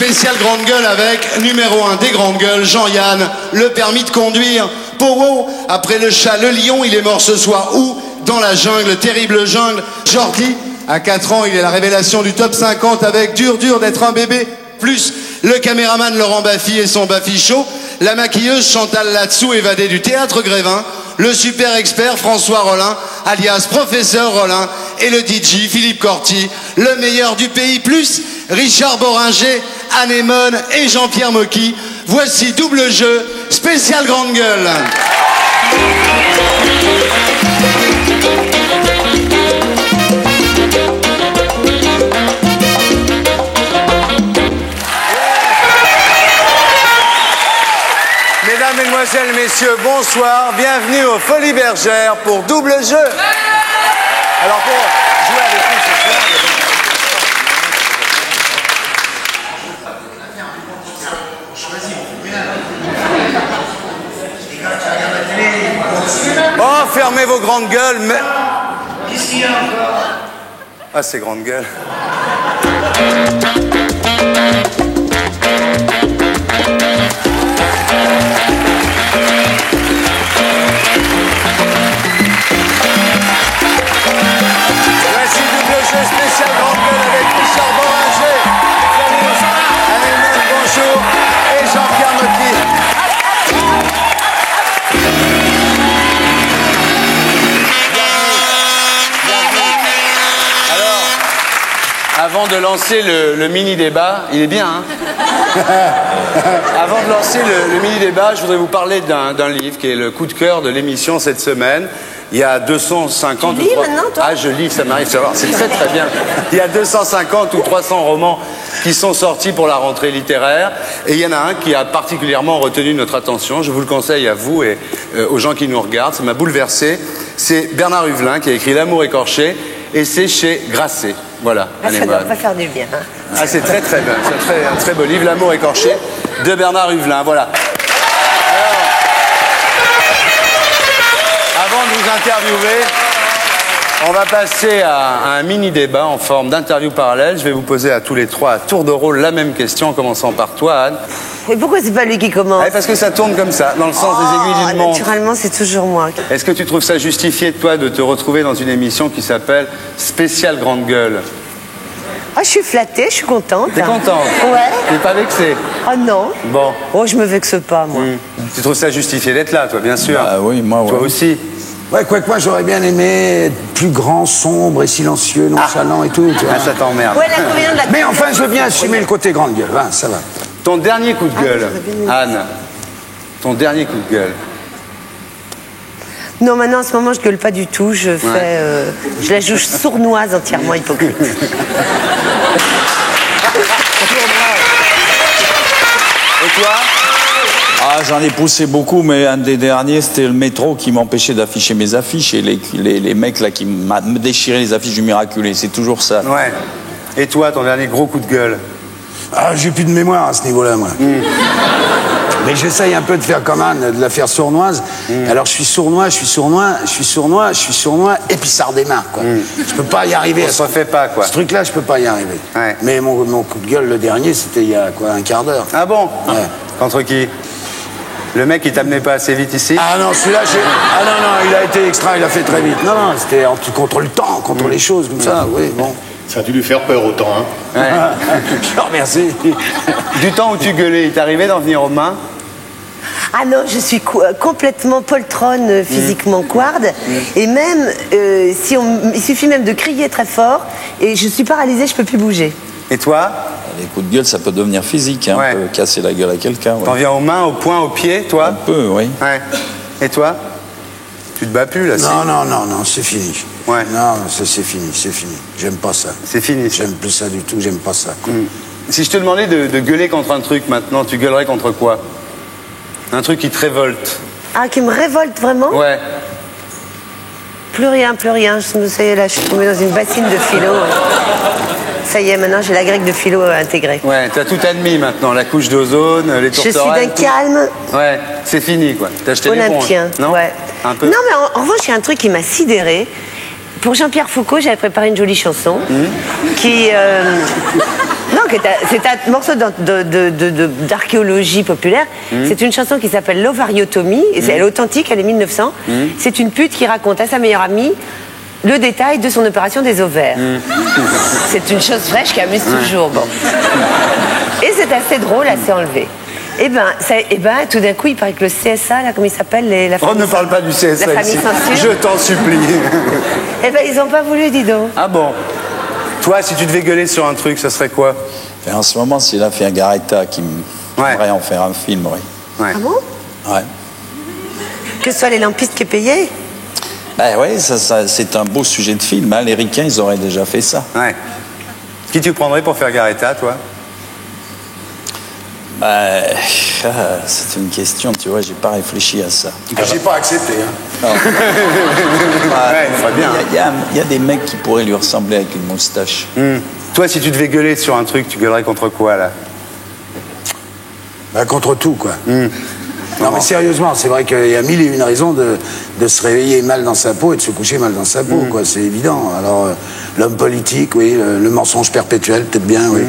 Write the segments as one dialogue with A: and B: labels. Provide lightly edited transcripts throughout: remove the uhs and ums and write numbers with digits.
A: spécial grande gueule avec numéro 1 des grandes gueules, Jean-Yann, le permis de conduire. Powo, après le chat, le lion, il est mort ce soir où? Dans la jungle, terrible jungle. Jordi, à 4 ans, il est la révélation du top 50 avec Dur d'être un bébé. Plus le caméraman Laurent Baffy et son Baffy Show. La maquilleuse Chantal Latsou, évadée du théâtre Grévin. Le super expert François Rollin, alias Professeur Rollin. Et le DJ Philippe Corti, le meilleur du pays. Plus Richard Boringer, Anémone et Jean-Pierre Mocky. Voici double jeu, spécial grande gueule.
B: Mesdames, Mesdemoiselles, Messieurs, bonsoir. Bienvenue aux Folies Bergères pour double jeu. Alors pour jouer avec nous ce soir... Oh, fermez vos grandes gueules, mais... Qu'est-ce qu'il y a encore? Ah, ces grandes gueules. Voici double jeu spécial grande gueule avec Richard Boringer. Salut, Anémone, bonjour, et Jean-Pierre Mocky. Avant de lancer le mini-débat, il est bien, hein? Avant de lancer le mini-débat, je voudrais vous parler d'un livre qui est le coup de cœur de l'émission cette semaine. Il y a 250...
C: Tu lis maintenant, toi?
B: Ah, je lis, ça m'arrive de savoir, c'est très très bien. Il y a 250 ou 300 romans qui sont sortis pour la rentrée littéraire. Et il y en a un qui a particulièrement retenu notre attention. Je vous le conseille à vous et aux gens qui nous regardent. Ça m'a bouleversé. C'est Bernard Huvelin qui a écrit L'amour écorché. Et c'est chez Grasset. Voilà.
C: Ah, ça ne doit pas faire du bien. Hein.
B: Ah, c'est très très bien. C'est un très beau livre, L'amour écorché, de Bernard Huvelin. Voilà. Alors, avant de vous interviewer, on va passer à un mini-débat en forme d'interview parallèle. Je vais vous poser à tous les trois, à tour de rôle, la même question, en commençant par toi, Anne.
C: Et pourquoi c'est pas lui qui commence?
B: Parce que ça tourne comme ça, dans le sens des aiguilles d'une montre.
C: Naturellement, c'est toujours moi.
B: Est-ce que tu trouves ça justifié de toi de te retrouver dans une émission qui s'appelle Spécial Grande Gueule?
C: Ah, je suis flattée, je suis contente.
B: T'es contente?
C: Ouais.
B: T'es pas vexée?
C: Oh non.
B: Bon.
C: Oh, je me vexe pas, moi.
B: Tu trouves ça justifié d'être là, toi, bien sûr?
D: Ah oui, moi, ouais.
B: Toi aussi?
D: Ouais, quoi que moi, j'aurais bien aimé être plus grand, sombre et silencieux, nonchalant et tout. Tu vois.
B: Ah, ça t'emmerde.
C: Ouais, l'inconvénient de la...
D: Mais enfin, je veux bien assumer le côté grande gueule, hein, ça va.
B: Ton dernier coup de gueule, Anne. Ton dernier coup de gueule.
C: Non, maintenant, en ce moment, je gueule pas du tout. Je fais... je la joue sournoise, entièrement hypocrite.
B: Et toi?
D: Ah, j'en ai poussé beaucoup, mais un des derniers, c'était le métro qui m'empêchait d'afficher mes affiches et les mecs là qui me déchiraient les affiches du Miraculé. C'est toujours ça.
B: Ouais. Et toi, ton dernier gros coup de gueule?
D: Ah, j'ai plus de mémoire à ce niveau-là, moi. Mais j'essaye un peu de faire comme Anne, de la faire sournoise. Alors je suis sournois, et puis ça redémarre, quoi. Je peux pas y arriver.
B: On se refait pas, quoi.
D: Ce truc-là, je peux pas y arriver.
B: Ouais.
D: Mais mon coup de gueule, le dernier, c'était il y a quoi, un quart d'heure.
B: Ah bon?
D: Ouais.
B: Contre qui? Le mec qui t'amenait pas assez vite ici?
D: Ah non, celui-là, ah non, il a été extra, il a fait très vite. Non, c'était contre le temps, contre les choses, comme ça, oui, bon.
E: Ça a dû lui faire peur autant, hein.
B: Ouais.
D: Je te remercie.
B: Du temps où tu gueulais, il t'arrivait d'en venir aux mains?
C: Ah non, je suis complètement poltronne, physiquement couarde. Et même, il suffit même de crier très fort, et je suis paralysée, je peux plus bouger.
B: Et toi?
D: Les coups de gueule, ça peut devenir physique, hein.
B: Ouais.
D: On peut casser la gueule à quelqu'un. Ouais.
B: T'en viens aux mains, aux poings, aux pieds, toi?
D: Un peu, oui.
B: Ouais. Et toi? Tu te bats plus, là?
D: Non, c'est fini.
B: Ouais.
D: Non, c'est fini. J'aime pas ça.
B: C'est fini, ça.
D: J'aime plus ça du tout, j'aime pas ça. Quoi.
B: Si je te demandais de gueuler contre un truc maintenant, tu gueulerais contre quoi? Un truc qui te révolte.
C: Ah, qui me révolte vraiment?
B: Ouais.
C: Plus rien. Ça y est, là, je suis tombée dans une bassine de philo. Ça y est, maintenant, j'ai la grecque de philo intégrée.
B: Ouais, t'as tout admis maintenant, la couche d'ozone, les
C: Je suis
B: tourterelles.
C: d'un calme
B: Ouais, c'est fini, quoi. T'as acheté
C: olympien.
B: l'éponge, non?
C: Ouais.
B: Un peu.
C: Non, mais en revanche, il y a un truc qui m'a sidérée. Pour Jean-Pierre Foucault, j'avais préparé une jolie chanson qui... Non, c'est un morceau d'archéologie populaire. C'est une chanson qui s'appelle L'Ovariotomie. Elle est authentique, elle est 1900. C'est une pute qui raconte à sa meilleure amie le détail de son opération des ovaires. C'est une chose fraîche qui amuse toujours. Bon. Et c'est assez drôle, assez enlevé. Et tout d'un coup, il paraît que le CSA, là, comment il s'appelle
B: On ne parle pas du CSA
C: la famille
B: ici.
C: censure.
B: Je t'en supplie.
C: Ils n'ont pas voulu, dis donc.
B: Ah bon? Toi, si tu devais gueuler sur un truc, ça serait quoi?
D: Et en ce moment, c'est la Garetta qui aimerait en faire un film, oui.
B: Ouais.
C: Ah bon?
D: Ouais.
C: Que ce soit les lampistes qui payaient?
D: Ben oui, ça, c'est un beau sujet de film. Hein. Les Ricains, ils auraient déjà fait ça.
B: Ouais. Qui tu prendrais pour faire Garetta, toi?
D: C'est une question, tu vois, j'ai pas réfléchi à ça.
E: J'ai pas accepté. Hein.
B: Très bien.
D: Il y a des mecs qui pourraient lui ressembler avec une moustache.
B: Toi, si tu devais gueuler sur un truc, tu gueulerais contre quoi, là?
F: Contre tout, quoi. Non, mais sérieusement, c'est vrai qu'il y a mille et une raisons de se réveiller mal dans sa peau et de se coucher mal dans sa peau, quoi. C'est évident. Alors, l'homme politique, oui, le mensonge perpétuel, peut-être bien, oui.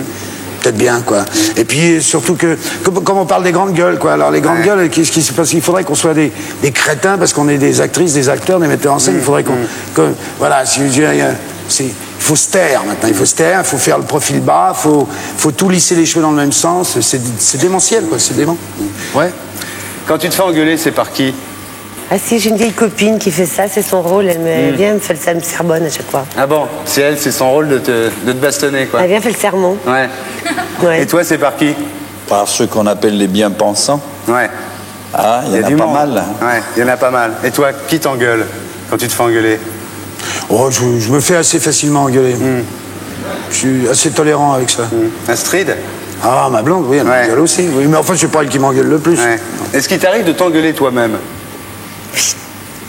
F: Peut-être bien, quoi. Et puis, surtout que, comme on parle des grandes gueules, quoi. Alors, les grandes gueules, qu'est-ce qui se passe? Il faudrait qu'on soit des crétins, parce qu'on est des actrices, des acteurs, des metteurs en scène. Il faudrait voilà, il faut se taire, maintenant. Il faut se taire, il faut faire le profil bas, il faut tout lisser les cheveux dans le même sens. C'est démentiel, quoi. C'est dément. Ouais.
B: Quand tu te fais engueuler, c'est par qui?
C: Ah si, j'ai une vieille copine qui fait ça, c'est son rôle, elle vient, elle me sermonne à chaque fois.
B: Ah bon? C'est son rôle de te bastonner, quoi.
C: Elle vient faire le sermon.
B: Ouais.
C: Ouais.
B: Et toi, c'est par qui?
D: Par ceux qu'on appelle les bien-pensants.
B: Ouais.
D: Ah, il y en a pas mal.
B: Ouais, il y en a pas mal. Et toi, qui t'engueule quand tu te fais engueuler?
F: Oh, je me fais assez facilement engueuler. Je suis assez tolérant avec ça.
B: Astrid?
F: Ah, ma blonde, oui, elle m'engueule aussi. Oui, mais enfin, c'est pas elle qui m'engueule le plus.
B: Ouais. Est-ce qu'il t'arrive de t'engueuler toi-même?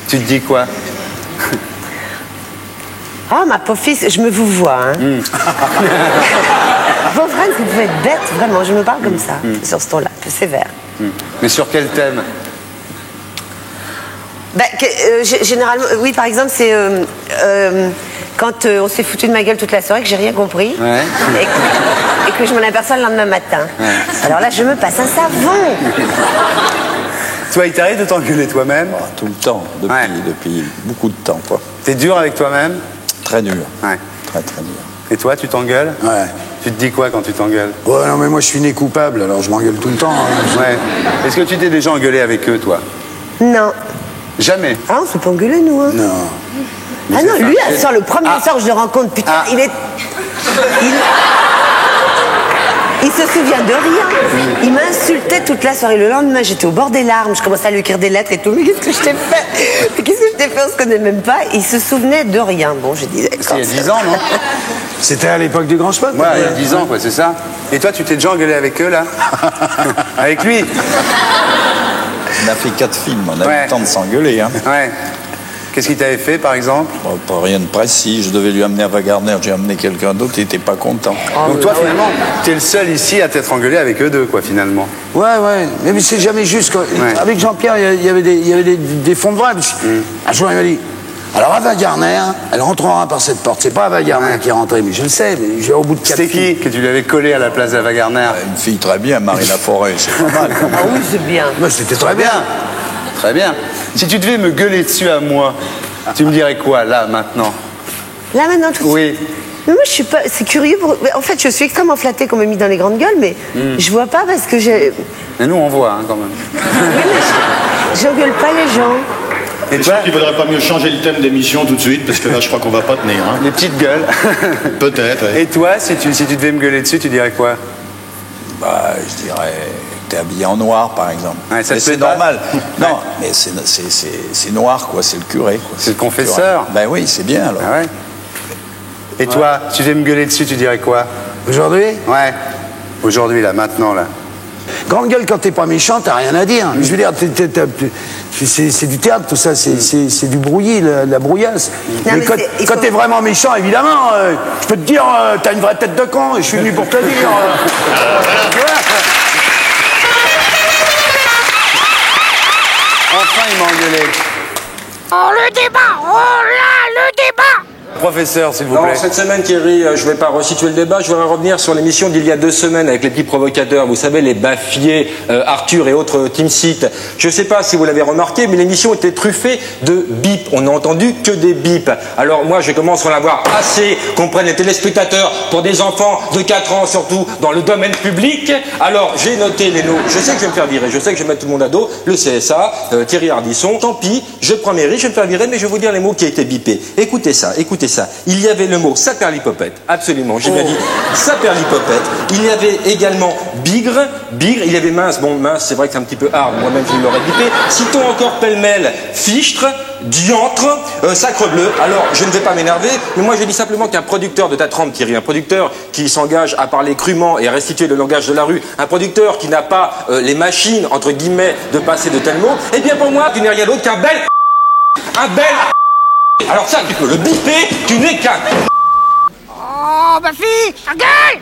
B: Tu te dis quoi?
C: Ah, ma pauvre fille, je me vous vois, hein. Pauvre Anne, vous pouvez être bête, vraiment, je me parle comme ça, sur ce ton-là, un peu sévère.
B: Mais sur quel thème?
C: Généralement, oui, par exemple, c'est quand on s'est foutu de ma gueule toute la soirée, que j'ai rien compris, et que je m'en aperçois le lendemain matin. Alors là, je me passe un savon.
B: Toi, il t'arrive de t'engueuler toi-même?
D: Tout le temps, depuis beaucoup de temps, quoi.
B: T'es dur avec toi-même?
D: Très dur.
B: Ouais.
D: Très, très dur.
B: Et toi, tu t'engueules?
F: Ouais.
B: Tu te dis quoi quand tu t'engueules?
F: Ouais, non, mais moi, je suis né coupable, alors je m'engueule tout le temps. Hein.
B: Ouais. Est-ce que tu t'es déjà engueulé avec eux, toi?
C: Non.
B: Jamais?
C: Ah, on s'est pas engueulé, nous, hein.
F: Non.
C: Ah non, lui, elle sort le premier soir où je le rencontre, putain, il se souvient de rien. Il m'a insulté toute la soirée. Le lendemain, j'étais au bord des larmes. Je commençais à lui écrire des lettres et tout. Mais qu'est-ce que je t'ai fait? Qu'est-ce que je t'ai fait? On se connaît même pas. Il se souvenait de rien. Bon, je disais.
B: C'est il y a 10 ans, non?
F: C'était à l'époque du Grand Spot.
B: Ouais, il y a 10 ans, quoi, c'est ça. Et toi, tu t'es déjà engueulé avec eux, là? Avec lui?
D: On a fait 4 films, on a eu le temps de s'engueuler. Hein.
B: Ouais. Qu'est-ce qu'il t'avait fait, par exemple?
D: Bon, pas rien de précis. Je devais lui amener Ava Gardner, j'ai amené quelqu'un d'autre, il n'était pas content.
B: Donc toi, finalement, t'es le seul ici à t'être engueulé avec eux deux, quoi, finalement.
F: Ouais. Mais c'est jamais juste. Avec Jean-Pierre, il y avait des fonds de vrai. Un jour, il m'a dit, alors Ava Gardner, elle rentrera par cette porte. C'est pas Ava Gardner qui est rentrée, mais je le sais. Mais j'ai au bout de 4
B: C'était qui que tu lui avais collé à la place d'Ava Gardner?
D: Une fille très bien, Marie Laforêt, c'est pas mal.
C: Ah oui, c'est bien.
F: Moi, c'était très bien.
B: Très bien. Si tu devais me gueuler dessus à moi, tu me dirais quoi, là, maintenant?
C: Là, maintenant, tout de suite?
B: Oui.
C: Mais moi, je suis pas. C'est curieux. En fait, je suis extrêmement flattée qu'on m'ait mis dans les grandes gueules, mais je vois pas parce que j'ai.
B: Mais nous, on voit, hein, quand même.
C: Oui, mais je gueule pas les gens.
B: Et
E: Je
B: toi,
E: pense qu'il vaudrait pas mieux changer le thème d'émission tout de suite, parce que là, je crois qu'on va pas tenir. Hein.
B: les petites gueules.
E: Peut-être. Ouais.
B: Et toi, si tu devais me gueuler dessus, tu dirais quoi?
D: Bah, je dirais que t'es habillé en noir, par exemple.
B: Ouais, ça
D: Mais
B: te
D: c'est
B: plaît pas?
D: normal. Non, mais c'est noir, quoi. C'est le curé, quoi.
B: C'est le confesseur?
D: Ben oui, c'est bien, alors.
B: Ah ouais? Et toi, si tu devais me gueuler dessus, tu dirais quoi?
F: Aujourd'hui,
B: Ouais. Aujourd'hui, là, maintenant, là.
F: grande gueule, quand t'es pas méchant, t'as rien à dire. Je veux dire, c'est du théâtre, tout ça, c'est du brouillis, la brouillasse.
C: Non,
F: mais
C: mais
F: quand t'es vraiment méchant, évidemment, je peux te dire, t'as une vraie tête de con, et je suis venu pour te le dire. Tu vois.
B: Enfin, il m'a engueulé.
G: Oh, le débat! Oh là, le débat!
B: professeur, s'il vous
G: Non,
B: plaît.
G: cette semaine, Thierry, je ne vais pas resituer le débat. Je voudrais revenir sur l'émission d'il y a 2 semaines avec les petits provocateurs. Vous savez, les Baffier, Arthur et autres Team Seat. Je ne sais pas si vous l'avez remarqué, mais l'émission était truffée de bips. On n'a entendu que des bips. Alors moi, je commence à en avoir assez qu'on prenne les téléspectateurs pour des enfants de 4 ans, surtout dans le domaine public. Alors, j'ai noté les noms. Je sais que je vais me faire virer. Je sais que je vais mettre tout le monde à dos. Le CSA, Thierry Ardisson. Tant pis, je prends mes risques, je vais me faire virer, mais je vais vous dire les mots qui a été bipés. Écoutez ça, écoutez ça. Il y avait le mot saperlipopette, absolument, j'ai bien dit saperlipopette. Il y avait également bigre, il y avait mince, bon mince c'est vrai que c'est un petit peu hard, moi-même je l'aurais bipé. Citons encore pêle-mêle, fichtre, diantre, sacre bleu. Alors je ne vais pas m'énerver, mais moi je dis simplement qu'un producteur de ta trempe, Thierry, un producteur qui s'engage à parler crûment et à restituer le langage de la rue, un producteur qui n'a pas les machines, entre guillemets, de passer de tels mots, eh bien pour moi tu n'es rien d'autre qu'un bel... Un bel... Alors ça, tu peux le biper, tu n'es qu'un...
H: Oh, ma fille, ça gueule!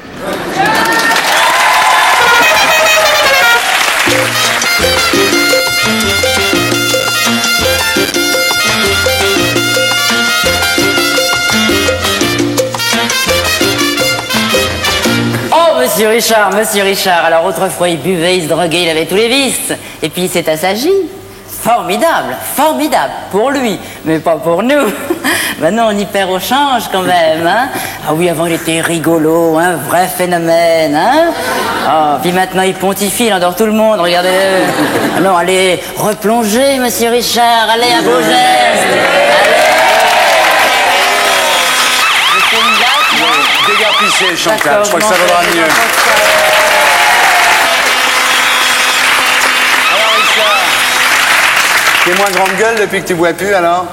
I: Oh, monsieur Richard, alors autrefois il buvait, il se droguait, il avait tous les vices. Et puis il s'est assagi. Formidable, formidable, pour lui, mais pas pour nous. Maintenant, on y perd au change quand même, hein. Ah oui, avant, il était rigolo, un vrai phénomène, hein. Ah, puis maintenant, il pontifie, il endort tout le monde, regardez-le. Alors, allez, replongez, monsieur Richard, allez, un beau geste. Allez.
B: Dégarpissez, Chantal, je crois que ça vaudra mieux. T'es moins grande gueule depuis que tu bois plus, alors?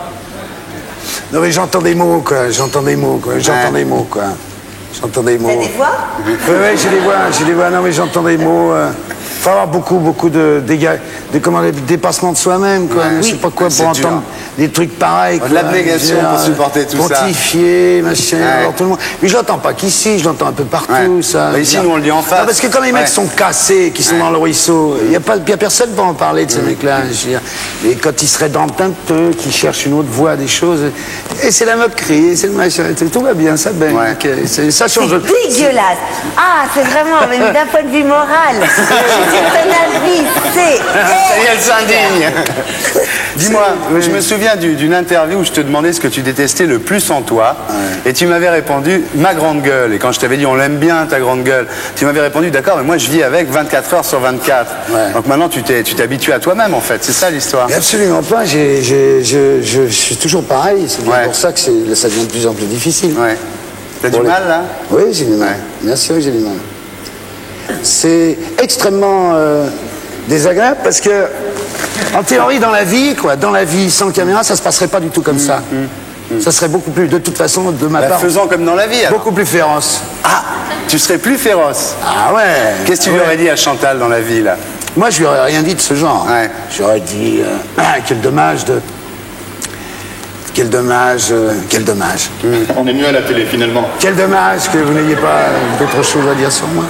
F: Non mais j'entends des mots, quoi. J'entends des mots, quoi. J'entends des mots, quoi. J'entends des mots.
C: T'as des voix?
F: Oui, j'ai des voix. Non mais j'entends des mots. Faut avoir beaucoup de dégâts, de dépassement de soi-même, quoi. Je sais pas quoi pour entendre des trucs pareils.
B: De l'abnégation pour supporter tout ça.
F: Pontifier, machin, alors tout le monde. Mais je l'entends pas qu'ici, je l'entends un peu partout, ça.
B: Mais ici, nous, on le dit en face.
F: Non, parce que quand les mecs sont cassés, qui sont dans le ruisseau, il y a personne pour en parler de ces mecs-là. Je veux dire. Et quand ils se rédemptent un peu, qu'ils cherchent une autre voie, des choses, et c'est la moquerie, c'est le machin, tout va bien, ça baigne. Ça change.
C: C'est dégueulasse. Ah, c'est vraiment, mais d'un point de vue moral. Ton avis, c'est...
B: Ça y est, elle s'indigne. Dis-moi, je me souviens d'une interview où je te demandais ce que tu détestais le plus en toi, et tu m'avais répondu ma grande gueule. Et quand je t'avais dit on l'aime bien ta grande gueule, tu m'avais répondu d'accord, mais moi je vis avec 24 heures sur 24. Donc maintenant tu t'habitues à toi-même en fait, c'est ça l'histoire.
F: Absolument pas, je suis toujours pareil, c'est bien pour ça que ça devient de plus en plus difficile.
B: T'as du mal là?
F: Oui, j'ai du mal, bien sûr que j'ai du mal. C'est extrêmement désagréable parce que, en théorie, dans la vie, sans caméra, ça se passerait pas du tout comme ça. Ça serait beaucoup plus, de toute façon, de ma part.
B: Faisant comme dans la vie, alors.
F: Beaucoup plus féroce.
B: Ah, tu serais plus féroce.
F: Ah ouais.
B: Qu'est-ce que tu lui aurais dit à Chantal dans la vie, là?
F: Moi, je lui aurais rien dit de ce genre. Je lui aurais dit, quel dommage de... Quel dommage.
E: On est mieux à la télé, finalement.
F: Quel dommage que vous n'ayez pas d'autres choses à dire sur moi.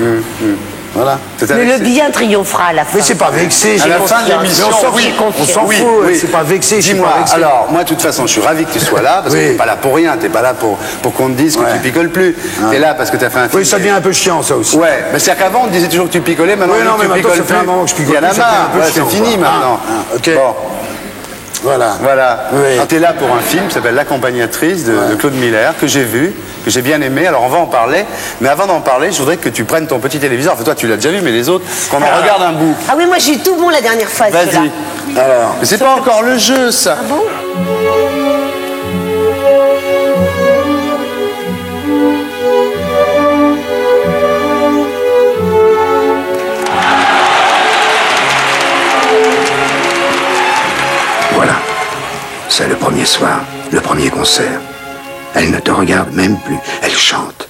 F: Voilà.
C: Mais le bien triomphera à la fin.
F: Mais c'est pas vexé.
B: À la fin de l'émission,
F: on s'en fout. C'est pas vexé.
B: Dis-moi, alors, moi, de toute façon, je suis ravi que tu sois là, parce que t'es pas là pour rien, t'es pas là pour qu'on te dise que tu picoles plus. T'es là parce que t'as fait un film.
F: Oui, ça devient un peu chiant, ça aussi.
B: Ouais, mais c'est-à-dire qu'avant, on te disait toujours que tu picolais, maintenant, tu picoles plus. Il y en a marre, c'est fini maintenant.
F: Ok. Voilà.
B: Quand tu es là pour un film qui s'appelle L'accompagnatrice de Claude Miller, que j'ai vu, que j'ai bien aimé. Alors on va en parler. Mais avant d'en parler, je voudrais que tu prennes ton petit téléviseur. Enfin, toi, tu l'as déjà vu, mais les autres, qu'on en regarde un bout.
C: Ah oui, moi j'ai eu tout bon la dernière fois.
B: Vas-y. Alors. Mais c'est pas encore le jeu, ça.
C: Ah bon?
J: Voilà, c'est le premier soir, le premier concert. Elle ne te regarde même plus, elle chante.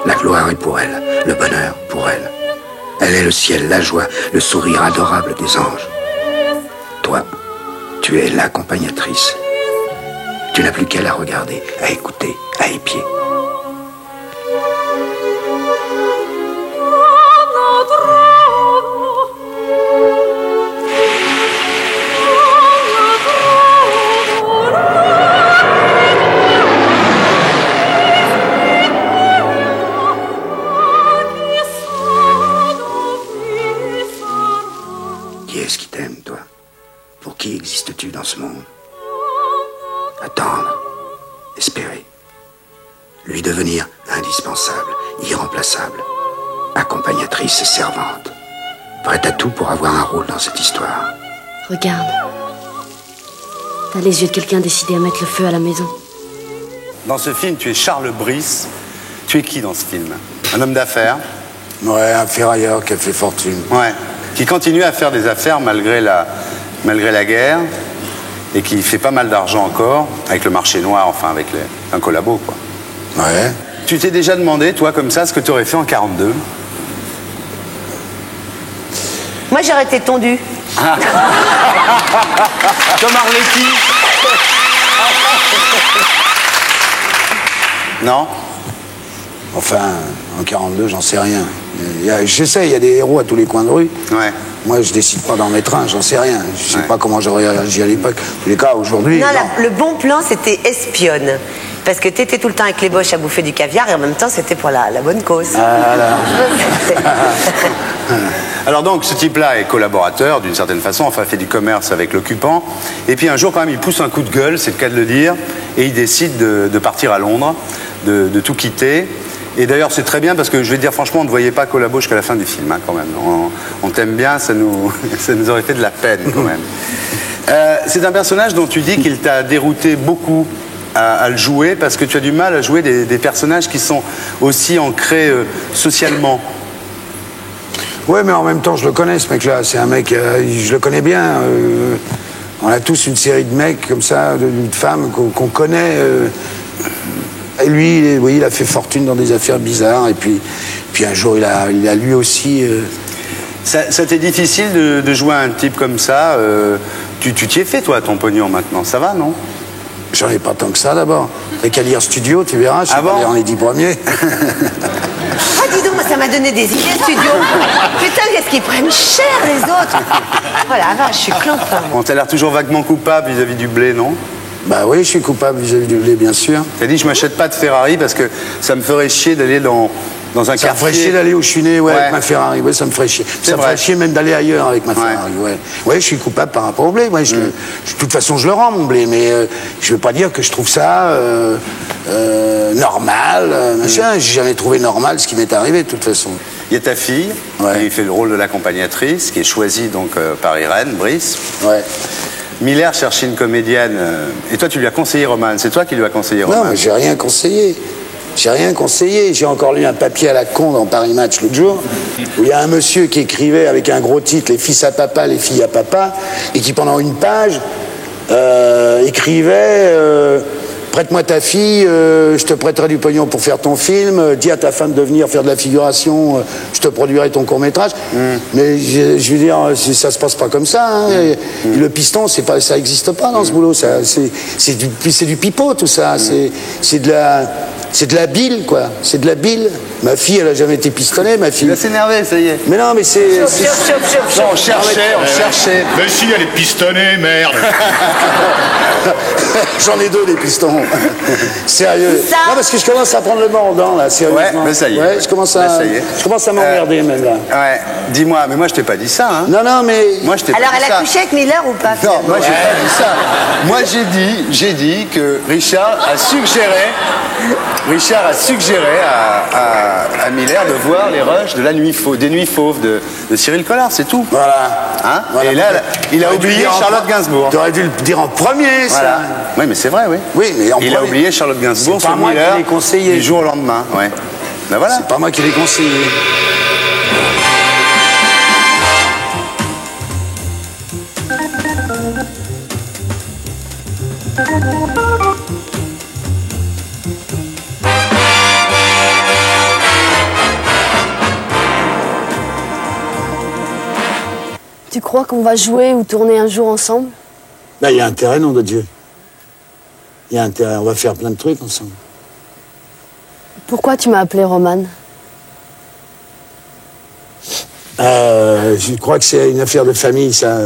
J: La gloire est pour elle, le bonheur pour elle. Elle est le ciel, la joie, le sourire adorable des anges. Toi, tu es l'accompagnatrice. Tu n'as plus qu'à la regarder, à écouter, à épier. devenir indispensable, irremplaçable, accompagnatrice et servante, prête à tout pour avoir un rôle dans cette histoire.
K: Regarde. T'as les yeux de quelqu'un décidé à mettre le feu à la maison.
B: Dans ce film, tu es Charles Brice. Tu es qui dans ce film? Un homme d'affaires?
F: Ouais, un ferrailleur qui a fait fortune.
B: Ouais. Qui continue à faire des affaires malgré la guerre et qui fait pas mal d'argent encore avec le marché noir, enfin avec un collabo, quoi.
F: Ouais.
B: Tu t'es déjà demandé, toi, comme ça, ce que tu aurais fait en 42?
C: Moi, j'aurais été tondue.
B: Ah. Comme Arletty. Non?
F: Enfin, en 42, j'en sais rien. Je sais, il y a des héros à tous les coins de rue.
B: Ouais.
F: Moi, je décide pas dans mes trains, j'en sais rien. Je sais pas comment j'aurais réagi à l'époque. En tous les cas, aujourd'hui...
C: Non, le bon plan, c'était espionne. Parce que t'étais tout le temps avec les boches à bouffer du caviar et en même temps, c'était pour la bonne cause.
B: Alors donc, ce type-là est collaborateur, d'une certaine façon, enfin, fait du commerce avec l'occupant. Et puis un jour, quand même, il pousse un coup de gueule, c'est le cas de le dire, et il décide de partir à Londres, de tout quitter. Et d'ailleurs, c'est très bien parce que, je vais te dire franchement, on ne voyait pas Collabo jusqu'à la fin du film, hein, quand même. On t'aime bien, ça nous aurait fait de la peine, quand même. C'est un personnage dont tu dis qu'il t'a dérouté beaucoup à le jouer parce que tu as du mal à jouer des personnages qui sont aussi ancrés socialement.
F: Ouais, mais en même temps, je le connais, ce mec-là. C'est un mec, je le connais bien. On a tous une série de mecs comme ça, de femmes qu'on connaît. Et lui, oui, il a fait fortune dans des affaires bizarres. Et puis un jour, il a lui aussi...
B: Ça t'est difficile de jouer un type comme ça tu t'y es fait, toi, ton pognon, maintenant. Ça va, non?
F: J'en ai pas tant que ça, d'abord. Avec qu'à lire Studio, tu verras, je suis pas dans les 10 premiers.
C: Ah, dis donc, moi, ça m'a donné des idées, Studio. Putain, qu'est-ce qu'ils prennent cher, les autres. Voilà, je suis clampin.
B: Bon, t'as l'air toujours vaguement coupable vis-à-vis du blé, non?
F: Bah oui, je suis coupable vis-à-vis du blé, bien sûr.
B: T'as dit, je m'achète pas de Ferrari parce que ça me ferait chier d'aller dans un quartier...
F: Ça me ferait chier d'aller où je suis né, avec ma Ferrari, ouais, ça me ferait chier. Ça me ferait chier même d'aller ailleurs avec ma Ferrari, ouais. Ouais, je suis coupable par rapport au blé, ouais. De toute façon, je le rends, mon blé, mais je veux pas dire que je trouve ça normal, machin. J'ai jamais trouvé normal ce qui m'est arrivé, de toute façon.
B: Il y a ta fille, qui fait le rôle de l'accompagnatrice, qui est choisie donc par Irène Brice.
F: Ouais.
B: Miller cherchait une comédienne, et toi tu lui as conseillé Romane, c'est toi qui lui as conseillé Romane?
F: Non, mais j'ai rien conseillé. J'ai rien conseillé. J'ai encore lu un papier à la con dans Paris Match l'autre jour, où il y a un monsieur qui écrivait avec un gros titre « Les fils à papa, les filles à papa », et qui pendant une page écrivait prête-moi ta fille, je te prêterai du pognon pour faire ton film, dis à ta femme de venir faire de la figuration, je te produirai ton court-métrage. Mais je veux dire, ça se passe pas comme ça. Hein. Et le piston, ça existe pas dans ce boulot. C'est du pipeau, tout ça. C'est de la bile, quoi. C'est de la bile. Ma fille, elle a jamais été pistonnée, ma fille.
B: Il va s'énerver, ça y est.
F: Mais non, mais c'est...
B: Non, on cherchait.
E: Mais si, elle est pistonnée, merde.
F: J'en ai deux, des pistons. Sérieux. Non, parce que je commence à prendre le mordant, là, sérieusement.
B: Ouais, mais ça y est.
F: Ouais, je commence à m'emmerder, même, là.
B: Ouais, dis-moi, mais moi, je t'ai pas dit ça, hein.
F: Non, mais...
B: Moi, je t'ai pas dit ça.
C: Alors, elle a couché avec Miller ou pas?
B: Non, moi, j'ai pas dit ça. Moi, j'ai dit que Richard a suggéré à Miller de voir les rushs de des Nuits Fauves de Cyril Collard, c'est tout.
F: Voilà.
B: Hein?
F: Voilà.
B: Et là, il a oublié Charlotte Gainsbourg.
F: T'aurais dû le dire en premier, ça.
B: Voilà. Oui, mais c'est vrai, oui.
F: Oui, mais
B: il a oublié Charlotte Gainsbourg sur Miller du jour au lendemain. Ouais. Ben voilà.
F: C'est pas moi qui l'ai conseillé.
K: Tu crois qu'on va jouer ou tourner un jour ensemble?
F: Là, il y a intérêt, nom de Dieu. Il y a intérêt, on va faire plein de trucs ensemble.
K: Pourquoi tu m'as appelé Romane?
F: Je crois que c'est une affaire de famille, ça.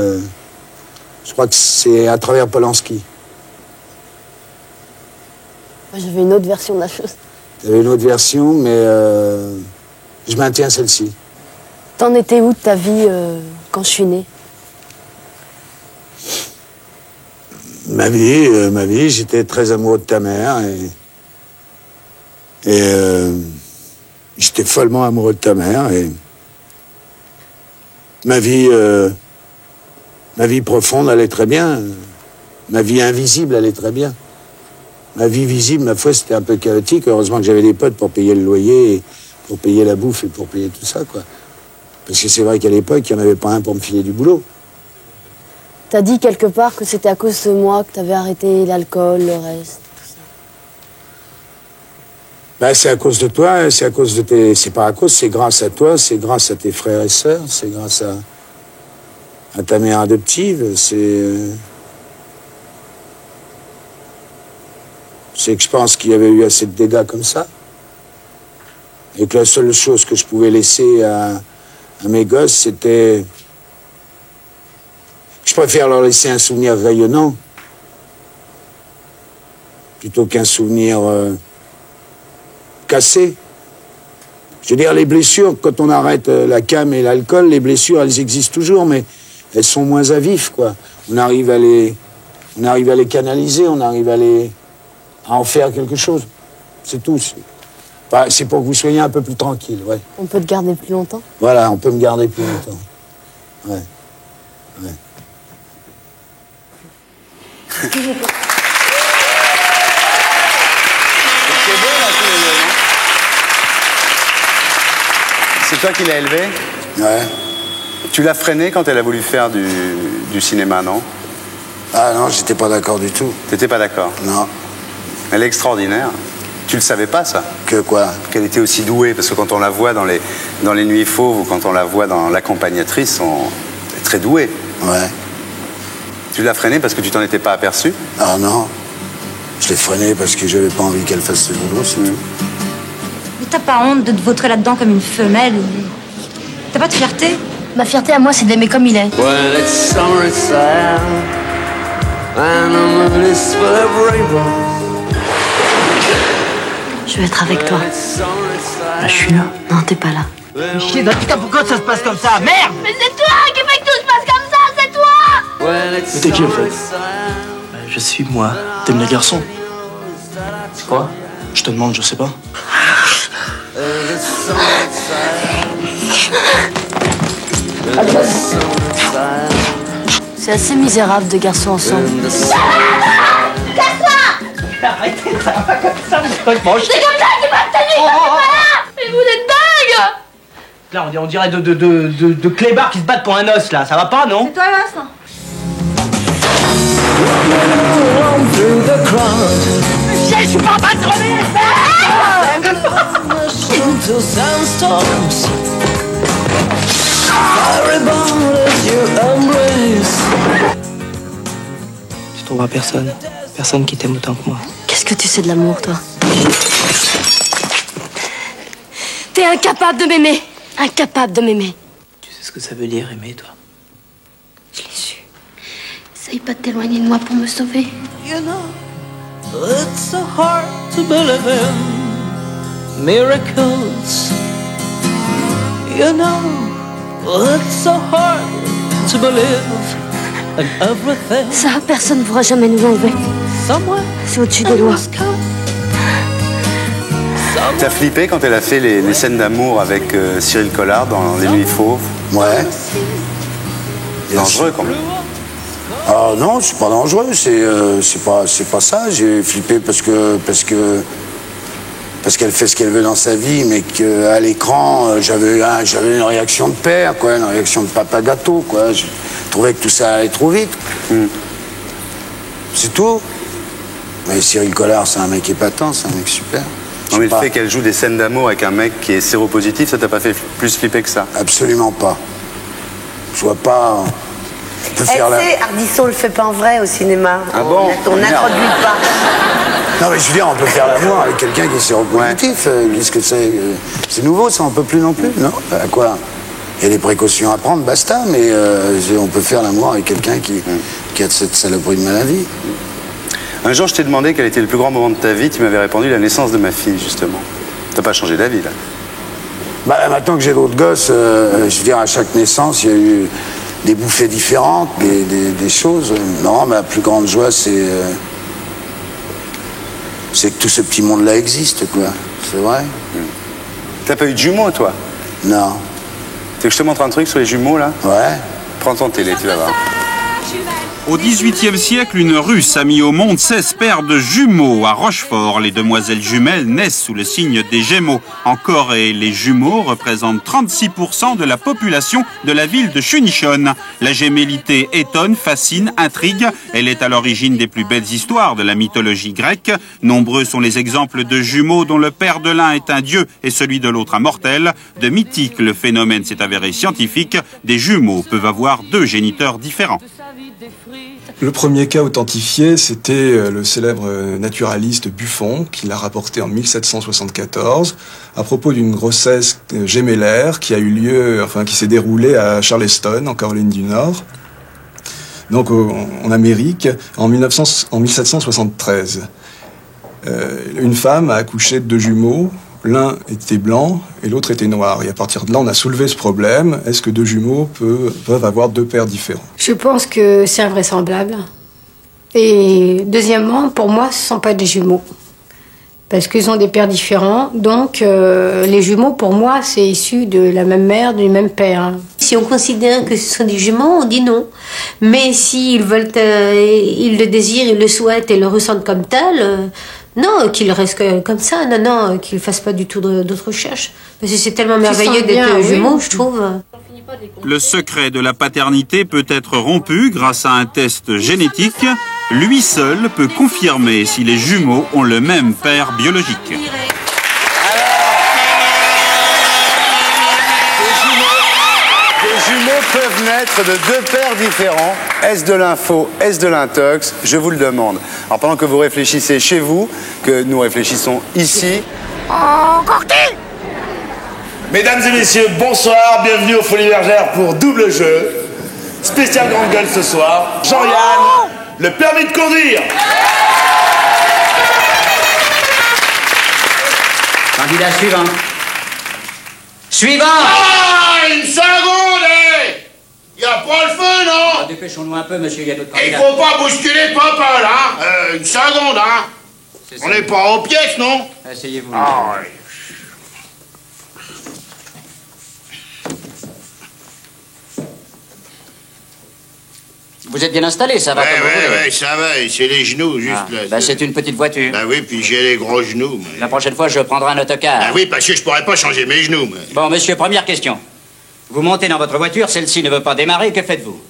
F: Je crois que c'est à travers Polanski.
K: J'avais une autre version de la chose.
F: J'avais une autre version, mais je maintiens celle-ci.
K: T'en étais où de ta vie quand je suis née?
F: Ma vie, j'étais très amoureux de ta mère Et j'étais follement amoureux de ta mère. Et ma vie profonde allait très bien. Ma vie invisible allait très bien. Ma vie visible, ma foi, c'était un peu chaotique. Heureusement que j'avais des potes pour payer le loyer, et pour payer la bouffe et pour payer tout ça, quoi. Parce que c'est vrai qu'à l'époque, il n'y en avait pas un pour me filer du boulot.
K: T'as dit quelque part que c'était à cause de moi que t'avais arrêté l'alcool, le reste, tout ça.
F: Bah, c'est à cause de toi, c'est à cause de tes... C'est pas à cause, c'est grâce à toi, c'est grâce à tes frères et sœurs, c'est grâce à ta mère adoptive, c'est que je pense qu'il y avait eu assez de dégâts comme ça. Et que la seule chose que je pouvais laisser à mes gosses, c'était... Je préfère leur laisser un souvenir rayonnant plutôt qu'un souvenir cassé. Je veux dire, les blessures, quand on arrête la cam et l'alcool, les blessures, elles existent toujours, mais elles sont moins à vif, quoi. On arrive à les canaliser, on arrive à en faire quelque chose. C'est tout. C'est pour que vous soyez un peu plus tranquille, ouais.
K: On peut te garder plus longtemps?
F: Voilà, on peut me garder plus longtemps. Ouais. Ouais.
B: C'est toi qui l'as élevée?
F: Ouais.
B: Tu l'as freinée quand elle a voulu faire du cinéma, non?
F: Ah non, j'étais pas d'accord du tout.
B: T'étais pas d'accord?
F: Non.
B: Elle est extraordinaire. Tu le savais pas, ça?
F: Que quoi?
B: Qu'elle était aussi douée, parce que quand on la voit dans les Nuits Fauves ou quand on la voit dans L'Accompagnatrice, elle est très douée.
F: Ouais.
B: Tu l'as freinée parce que tu t'en étais pas aperçu?
F: Ah non. Je l'ai freinée parce que j'avais pas envie qu'elle fasse ce boulot, c'est tout.
L: Mais t'as pas honte de te vautrer là-dedans comme une femelle? T'as pas de fierté?
K: Ma fierté à moi, c'est d'aimer comme il est. Je veux être avec toi.
M: Ah, je suis là.
K: Non, t'es pas là.
H: Chier, bah putain, pourquoi ça se passe comme ça? Merde!
L: Mais c'est toi qui fait que tout se passe comme ça, c'est toi!
M: Mais t'es qui, en fait? Je suis moi. T'aimes les garçons? C'est quoi? Je te demande, je sais pas.
K: C'est assez misérable de garçons ensemble.
H: Arrêtez, ça va pas comme ça, vous pouvez manger.
L: C'est comme ça qu'il m'a tenu, mais vous êtes dingue!
H: Là, on dirait de clébards qui se battent pour un os, là. Ça va pas, non?
L: C'est toi l'os, non?
H: Je suis pas en train de crever les
M: Tu trouveras personne. Personne qui t'aime autant que moi.
K: Qu'est-ce que tu sais de l'amour, toi? T'es incapable de m'aimer. Incapable de m'aimer.
M: Tu sais ce que ça veut dire, aimer, toi?
K: Je l'ai su. Essaye pas de t'éloigner de moi pour me sauver.
N: You know, it's so hard to believe in miracles. You know, it's so hard to believe in everything.
K: Ça, personne ne pourra jamais nous enlever. C'est au-dessus des lois.
B: T'as flippé quand elle a fait les scènes d'amour avec Cyril Collard dans Les Nuits Fauves?
F: Ouais.
B: Dangereux, quand même.
F: Ah non, c'est pas dangereux, c'est pas ça. J'ai flippé parce qu'elle fait ce qu'elle veut dans sa vie, mais qu'à l'écran, j'avais une réaction de père, quoi, une réaction de papa gâteau, quoi. Je trouvais que tout ça allait trop vite. C'est tout. Mais Cyril Collard, c'est un mec épatant, c'est un mec super.
B: Non, mais le fait qu'elle joue des scènes d'amour avec un mec qui est séropositif, ça t'a pas fait plus flipper que ça?
F: Absolument pas. Je vois pas...
C: Tu sais, Ardisson le fait pas en vrai au cinéma.
B: Ah bon?
C: On n'introduit pas.
F: Non mais je veux dire, on peut faire l'amour avec quelqu'un qui est séropositif. Qu'est-ce que c'est? C'est nouveau, ça, on peut plus non plus, non? À quoi? Il y a des précautions à prendre, basta, mais on peut faire l'amour avec quelqu'un qui a cette saloperie de maladie.
B: Un jour, je t'ai demandé quel était le plus grand moment de ta vie. Tu m'avais répondu la naissance de ma fille, justement. T'as pas changé d'avis, là?
F: Bah, maintenant que j'ai d'autres gosses, je veux dire, à chaque naissance, il y a eu des bouffées différentes, des choses. Non, ma plus grande joie, c'est que tout ce petit monde-là existe, quoi. C'est vrai.
B: T'as pas eu de jumeaux, toi?
F: Non.
B: Tu veux que je te montre un truc sur les jumeaux, là?
F: Ouais.
B: Prends ton télé, tu vas voir.
O: Au XVIIIe siècle, une Russe a mis au monde 16 paires de jumeaux à Rochefort. Les demoiselles jumelles naissent sous le signe des Gémeaux. En Corée, les jumeaux représentent 36% de la population de la ville de Shunichon. La gémellité étonne, fascine, intrigue. Elle est à l'origine des plus belles histoires de la mythologie grecque. Nombreux sont les exemples de jumeaux dont le père de l'un est un dieu et celui de l'autre un mortel. De mythique, le phénomène s'est avéré scientifique. Des jumeaux peuvent avoir deux géniteurs différents.
P: Le premier cas authentifié, c'était le célèbre naturaliste Buffon, qui l'a rapporté en 1774, à propos d'une grossesse gémellaire qui a eu lieu, enfin qui s'est déroulée à Charleston, en Caroline du Nord, donc en Amérique, en 1773. Une femme a accouché de deux jumeaux. L'un était blanc et l'autre était noir. Et à partir de là, on a soulevé ce problème. Est-ce que deux jumeaux peuvent avoir deux pères différents?
Q: Je pense que c'est invraisemblable. Et deuxièmement, pour moi, ce ne sont pas des jumeaux. Parce qu'ils ont des pères différents. Donc, les jumeaux, pour moi, c'est issu de la même mère, du même père.
R: Si on considère que ce sont des jumeaux, on dit non. Mais s'ils veulent, ils le désirent, ils le souhaitent et le ressentent comme tel... non, qu'il reste comme ça, non, qu'il fasse pas du tout d'autres recherches. Parce que c'est tellement merveilleux d'être jumeaux, je trouve.
O: Le secret de la paternité peut être rompu grâce à un test génétique. Lui seul peut confirmer si les jumeaux ont le même père biologique.
B: Des jumeaux peuvent naître de deux pères différents. Est-ce de l'info? Est-ce de l'intox? Je vous le demande. Alors pendant que vous réfléchissez chez vous, que nous réfléchissons ici...
E: Mesdames et messieurs, bonsoir, bienvenue aux Folies Bergères pour double jeu. Spécial grande gueule ce soir. Jean-Yann, le permis de conduire.
S: Candidat suivant. Suivant!
T: Ah, une seconde, y a pas le feu, non?
S: Ah, dépêchons-nous un peu, monsieur, il y a d'autres
T: Il
S: candidats.
T: faut pas bousculer Papa, là. Une seconde, hein. On n'est pas aux pièces, non?
S: Asseyez-vous.
T: Ah, ouais.
S: Vous êtes bien installé, ça va comme vous voulez.
T: Ouais, ça va, c'est les genoux, juste là.
S: Bah, c'est une petite voiture.
T: Bah oui, puis j'ai les gros genoux. Mais...
S: La prochaine fois, je prendrai un autocar.
T: Bah oui, parce que je pourrais pas changer mes genoux, moi.
S: Bon, monsieur, première question. Vous montez dans votre voiture, celle-ci ne veut pas démarrer, que faites-vous?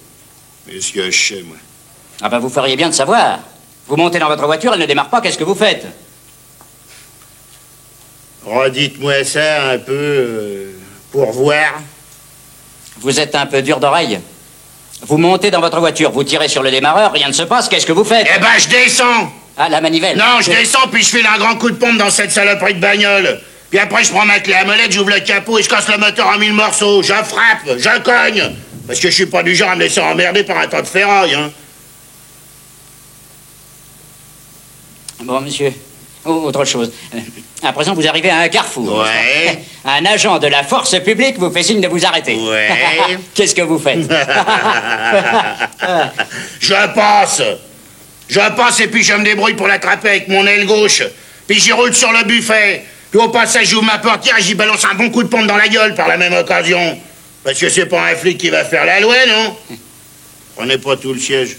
T: Monsieur, je sais, moi.
S: Ah ben, vous feriez bien de savoir. Vous montez dans votre voiture, elle ne démarre pas, qu'est-ce que vous faites?
T: Redites-moi ça un peu, pour voir.
S: Vous êtes un peu dur d'oreille. Vous montez dans votre voiture, vous tirez sur le démarreur, rien ne se passe, qu'est-ce que vous faites?
T: Eh ben, je descends.
S: Ah, la manivelle.
T: Non, je descends, puis je file un grand coup de pompe dans cette saloperie de bagnole. Puis après, je prends ma clé à molette, j'ouvre le capot et je casse le moteur en 1000 morceaux. Je frappe, je cogne. Parce que je suis pas du genre à me laisser emmerder par un tas de ferraille, hein.
S: Bon, monsieur, autre chose. À présent, vous arrivez à un carrefour.
T: Ouais.
S: Un agent de la force publique vous fait signe de vous arrêter.
T: Ouais.
S: Qu'est-ce que vous faites?
T: Je passe et puis je me débrouille pour l'attraper avec mon aile gauche. Puis j'y roule sur le buffet. Puis au passage, j'ouvre ma portière et j'y balance un bon coup de pompe dans la gueule par la même occasion. Parce que c'est pas un flic qui va faire la loi, non? Prenez pas tout le siège.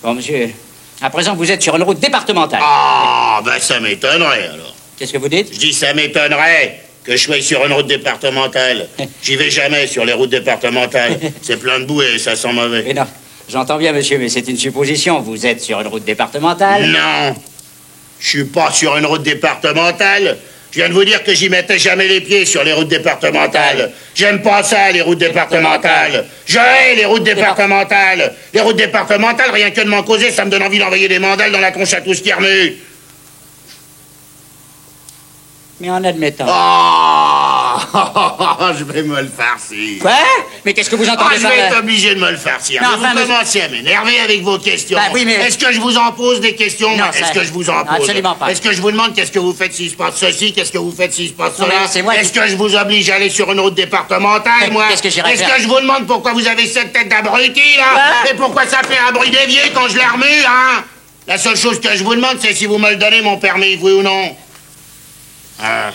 S: Bon, monsieur, à présent, vous êtes sur une route départementale.
T: Ah, ben ça m'étonnerait, alors.
S: Qu'est-ce que vous dites?
T: Je dis ça m'étonnerait que je sois sur une route départementale. J'y vais jamais sur les routes départementales. C'est plein de boue et ça sent mauvais.
S: Mais non, j'entends bien, monsieur, mais c'est une supposition. Vous êtes sur une route départementale?
T: Non, je suis pas sur une route départementale. Je viens de vous dire que j'y mettais jamais les pieds sur les routes départementales. J'aime pas ça, les routes départementales. Je hais les routes départementales. Les routes départementales, rien que de m'en causer, ça me donne envie d'envoyer des mandales dans la tronche à tout ce qui remue.
S: Mais en admettant.
T: Oh, je vais me le farcir.
S: Quoi? Mais qu'est-ce que vous entendez
T: je
S: par
T: vais
S: là?
T: être obligé de me le farcir.
S: Non,
T: Mais
S: enfin,
T: vous commencez à m'énerver avec vos questions.
S: Bah oui, mais...
T: Est-ce que je vous en pose des questions?
S: Non,
T: Est-ce que je vous en pose?
S: Absolument pas.
T: Est-ce que je vous demande qu'est-ce que vous faites s'il se passe ceci? Qu'est-ce que vous faites s'il se passe
S: Non,
T: cela?
S: mais c'est moi
T: Est-ce que je vous oblige à aller sur une route départementale, moi?
S: Qu'est-ce que j'irais
T: Est-ce
S: faire?
T: que je vous demande pourquoi vous avez cette tête d'abruti, là?
S: Quoi?
T: Et pourquoi ça fait un bruit d'évier quand je la remue, hein? La seule chose que je vous demande, c'est si vous me le donnez, mon permis, oui ou non. Ah.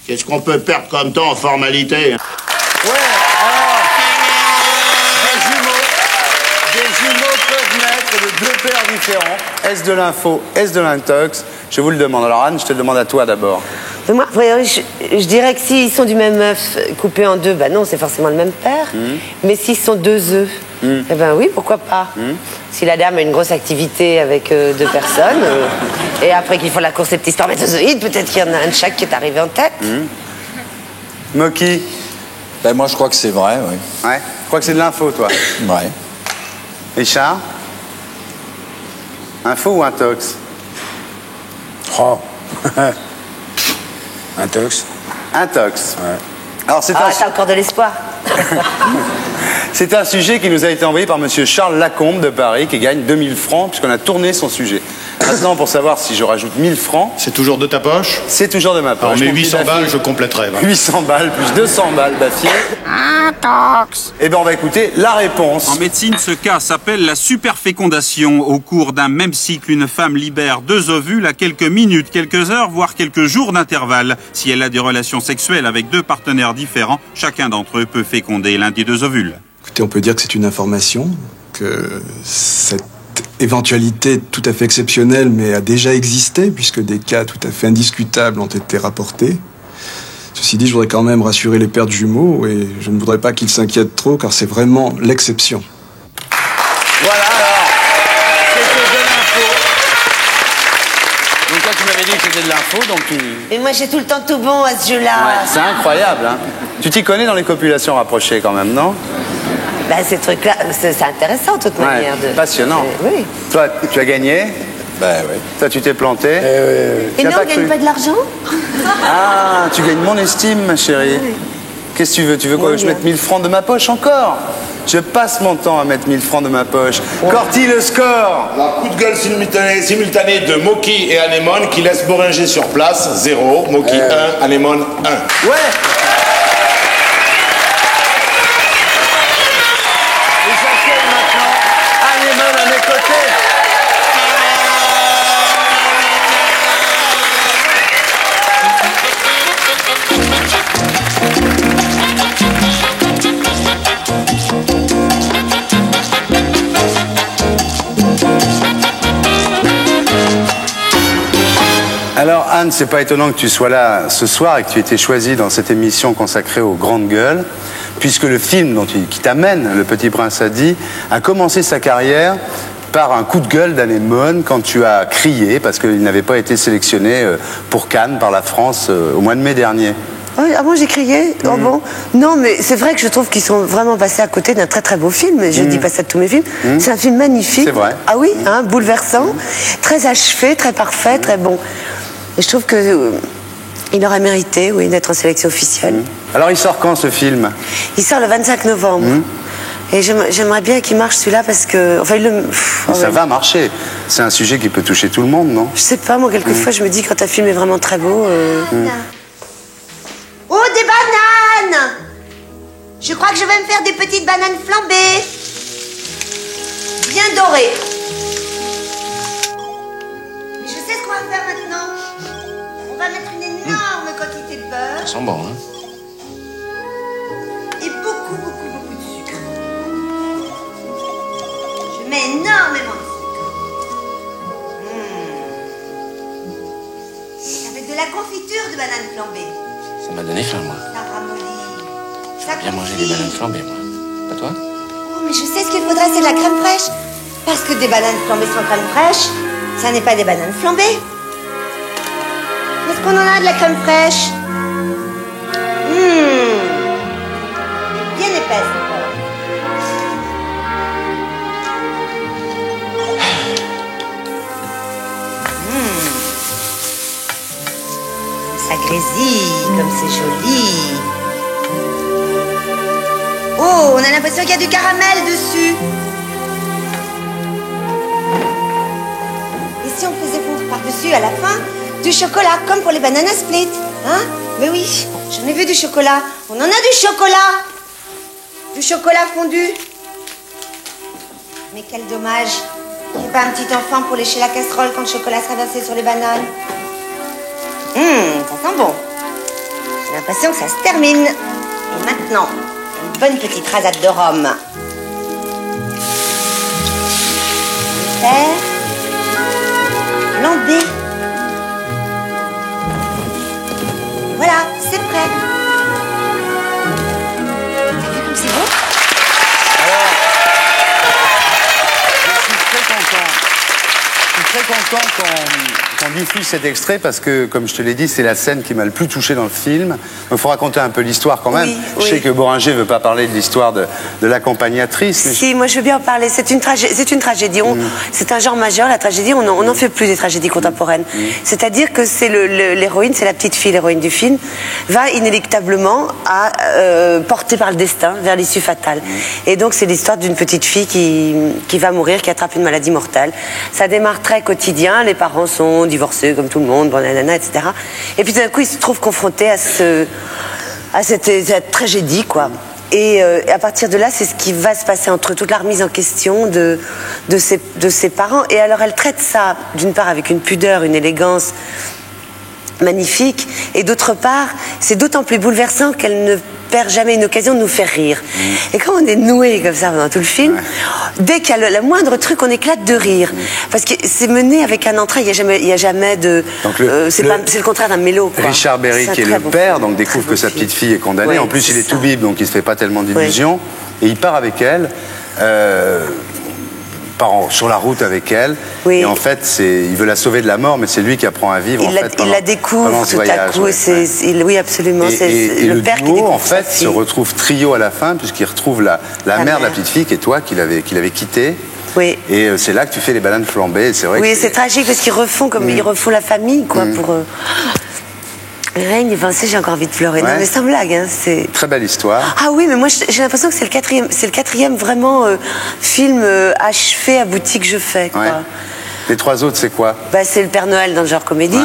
T: Qu'est-ce qu'on peut perdre comme temps en formalité?
B: Ouais, alors, des jumeaux peuvent naître de deux pères différents. Est-ce de l'info, est-ce de l'intox? Je vous le demande. Alors Anne, je te le demande à toi d'abord.
C: Moi, je dirais que s'ils sont du même œuf coupé en deux, bah non, c'est forcément le même père. Mais s'ils sont deux œufs, eh ben oui, pourquoi pas. Si la dame a une grosse activité avec deux personnes, et après qu'ils font la course des petits spermatozoïdes, peut-être qu'il y en a un de chaque qui est arrivé en tête.
B: Moki?
D: Ben moi je crois que c'est vrai, oui.
B: Ouais. Je crois que c'est de l'info, toi.
D: Ouais.
B: Richard? Info ou intox?
F: Oh. Intox.
B: Intox.
F: Ouais.
B: Alors c'est
C: t'as encore de l'espoir.
B: C'est un sujet qui nous a été envoyé par monsieur Charles Lacombe de Paris, qui gagne 2000 francs, puisqu'on a tourné son sujet. Maintenant, pour savoir si je rajoute 1000 francs...
U: C'est toujours de ta poche?
B: C'est toujours de ma poche.
U: Alors, mais 800 balles, je compléterai. Va.
B: 800 balles plus 200 balles, Baffier.
O: Intox.
B: Eh bien, on va écouter la réponse.
O: En médecine, ce cas s'appelle la superfécondation. Au cours d'un même cycle, une femme libère 2 ovules à quelques minutes, quelques heures, voire quelques jours d'intervalle. Si elle a des relations sexuelles avec 2 partenaires différents, chacun d'entre eux peut féconder l'un des 2 ovules.
P: Écoutez, on peut dire que c'est une information, que cette éventualité tout à fait exceptionnelle, mais a déjà existé, puisque des cas tout à fait indiscutables ont été rapportés. Ceci dit, je voudrais quand même rassurer les pères de jumeaux, et je ne voudrais pas qu'ils s'inquiètent trop, car c'est vraiment l'exception.
B: Voilà, alors, c'était de l'info. Donc toi, tu m'avais dit que c'était de l'info, donc tu...
C: Et moi, j'ai tout le temps tout bon à ce jeu-là.
B: Ouais, c'est incroyable, hein. Tu t'y connais dans les copulations rapprochées, quand même, non?
C: Bah, ces trucs-là, c'est intéressant, de toute manière.
B: Passionnant.
C: Oui.
B: Toi, tu as gagné?
D: Ben oui.
B: Toi, tu t'es planté?
C: Et non, on ne gagne pas de l'argent?
B: Ah, tu gagnes mon estime, ma chérie. Oui. Qu'est-ce que tu veux? Tu veux quoi? Que je mette 1000 francs de ma poche encore? Je passe mon temps à mettre 1000 francs de ma poche. Corti, le score!
E: Un coup de gueule simultané de Moki et Anémone qui laisse Boringer sur place, 0. Moki 1, Anémone 1.
B: Ouais! Et j'accueille maintenant Anémone à mes côtés. Alors Anne, c'est pas étonnant que tu sois là ce soir et que tu aies été choisie dans cette émission consacrée aux grandes gueules, puisque le film qui t'amène, Le Petit Prince a dit, a commencé sa carrière par un coup de gueule d'Anémone quand tu as crié parce qu'il n'avait pas été sélectionné pour Cannes par la France au mois de mai dernier.
C: Ah bon, j'ai crié? Oh bon? Non, mais c'est vrai que je trouve qu'ils sont vraiment passés à côté d'un très très beau film. Je dis pas ça de tous mes films. C'est un film magnifique.
B: C'est vrai.
C: Ah oui, hein, bouleversant, très achevé, très parfait, très bon. Et je trouve que il aurait mérité, oui, d'être en sélection officielle.
B: Alors il sort quand ce film?
C: Il sort le 25 novembre. Et j'aimerais bien qu'il marche celui-là parce que... Enfin,
B: ça va marcher. C'est un sujet qui peut toucher tout le monde, non?
C: Je sais pas, moi, quelquefois, je me dis quand un film est vraiment très beau...
V: Oh, des bananes! Je crois que je vais me faire des petites bananes flambées. Bien dorées. Mais je sais ce qu'on va faire maintenant. On va mettre une énorme quantité de beurre.
E: Ça sent bon, hein?
V: Et beaucoup de sucre. Je mets énormément de sucre. Avec de la confiture de bananes flambées.
E: Ça m'a donné faim, moi.
V: Ça ramollit.
E: Ça bien manger des bananes flambées, moi. Pas toi?
V: Oh, mais je sais ce qu'il faudrait, c'est de la crème fraîche. Parce que des bananes flambées sans crème fraîche, ça n'est pas des bananes flambées. Est-ce qu'on en a de la crème fraîche? Bien épaisse encore. Ça grésille, comme c'est joli. Oh, on a l'impression qu'il y a du caramel dessus. Et si on faisait fondre par-dessus, à la fin, du chocolat, comme pour les banana split, hein? Mais oui, j'en ai vu du chocolat. On en a du chocolat. Du chocolat fondu. Mais quel dommage J'ai pas un petit enfant pour lécher la casserole quand le chocolat sera versé sur les bananes. Ça sent bon. J'ai l'impression que ça se termine. Et maintenant, une bonne petite rasade de rhum. Faire flambé. Voilà, c'est prêt. T'as vu comme c'est beau?
B: Je suis très content qu'on diffuse cet extrait parce que, comme je te l'ai dit, c'est la scène qui m'a le plus touché dans le film. Il faut raconter un peu l'histoire quand même.
C: Oui,
B: je sais que Boringer ne veut pas parler de l'histoire de l'accompagnatrice. Mais
C: si, moi je veux bien en parler. C'est une tragédie. C'est un genre majeur, la tragédie. On n'en fait plus des tragédies contemporaines. C'est-à-dire que c'est l'héroïne, c'est la petite fille, l'héroïne du film, va inéluctablement portée par le destin vers l'issue fatale. Et donc c'est l'histoire d'une petite fille qui va mourir, qui attrape une maladie mortelle. Ça démarre très quotidien. Les parents sont divorcés comme tout le monde, etc. Et puis tout d'un coup, ils se trouvent confrontés à cette tragédie, quoi. Et à partir de là, c'est ce qui va se passer entre eux, toute la remise en question de ses parents. Et alors, elle traite ça, d'une part, avec une pudeur, une élégance magnifique, et d'autre part, c'est d'autant plus bouleversant qu'elle ne perd jamais une occasion de nous faire rire. Et quand on est noué comme ça pendant tout le film, dès qu'il y a le moindre truc, on éclate de rire. Parce que c'est mené avec un entrain, il n'y a jamais de... c'est le contraire d'un mélo, quoi.
B: Richard Berry, qui est le père, donc découvre que sa petite fille est condamnée. En plus, il est tout bib, donc il ne se fait pas tellement d'illusions. Et il part avec elle. Sur la route avec elle, et en fait il veut la sauver de la mort, mais c'est lui qui apprend à vivre.
C: Il la découvre tout à coup, oui, absolument.
B: Et le duo en fait se retrouve trio à la fin, puisqu'il retrouve la mère de la petite fille qui est toi, qu'il avait quitté.
C: Oui.
B: Et c'est là que tu fais les bananes flambées. C'est vrai.
C: Oui, c'est tragique parce qu'ils refont ils refont la famille, quoi, pour. Rien d'y penser, j'ai encore envie de pleurer. Non, mais sans blague, hein, c'est...
B: Très belle histoire.
C: Ah oui, mais moi, j'ai l'impression que c'est le quatrième vraiment film achevé, abouti que je fais, quoi.
B: Les trois autres, c'est quoi?
C: C'est le Père Noël dans le genre comédie.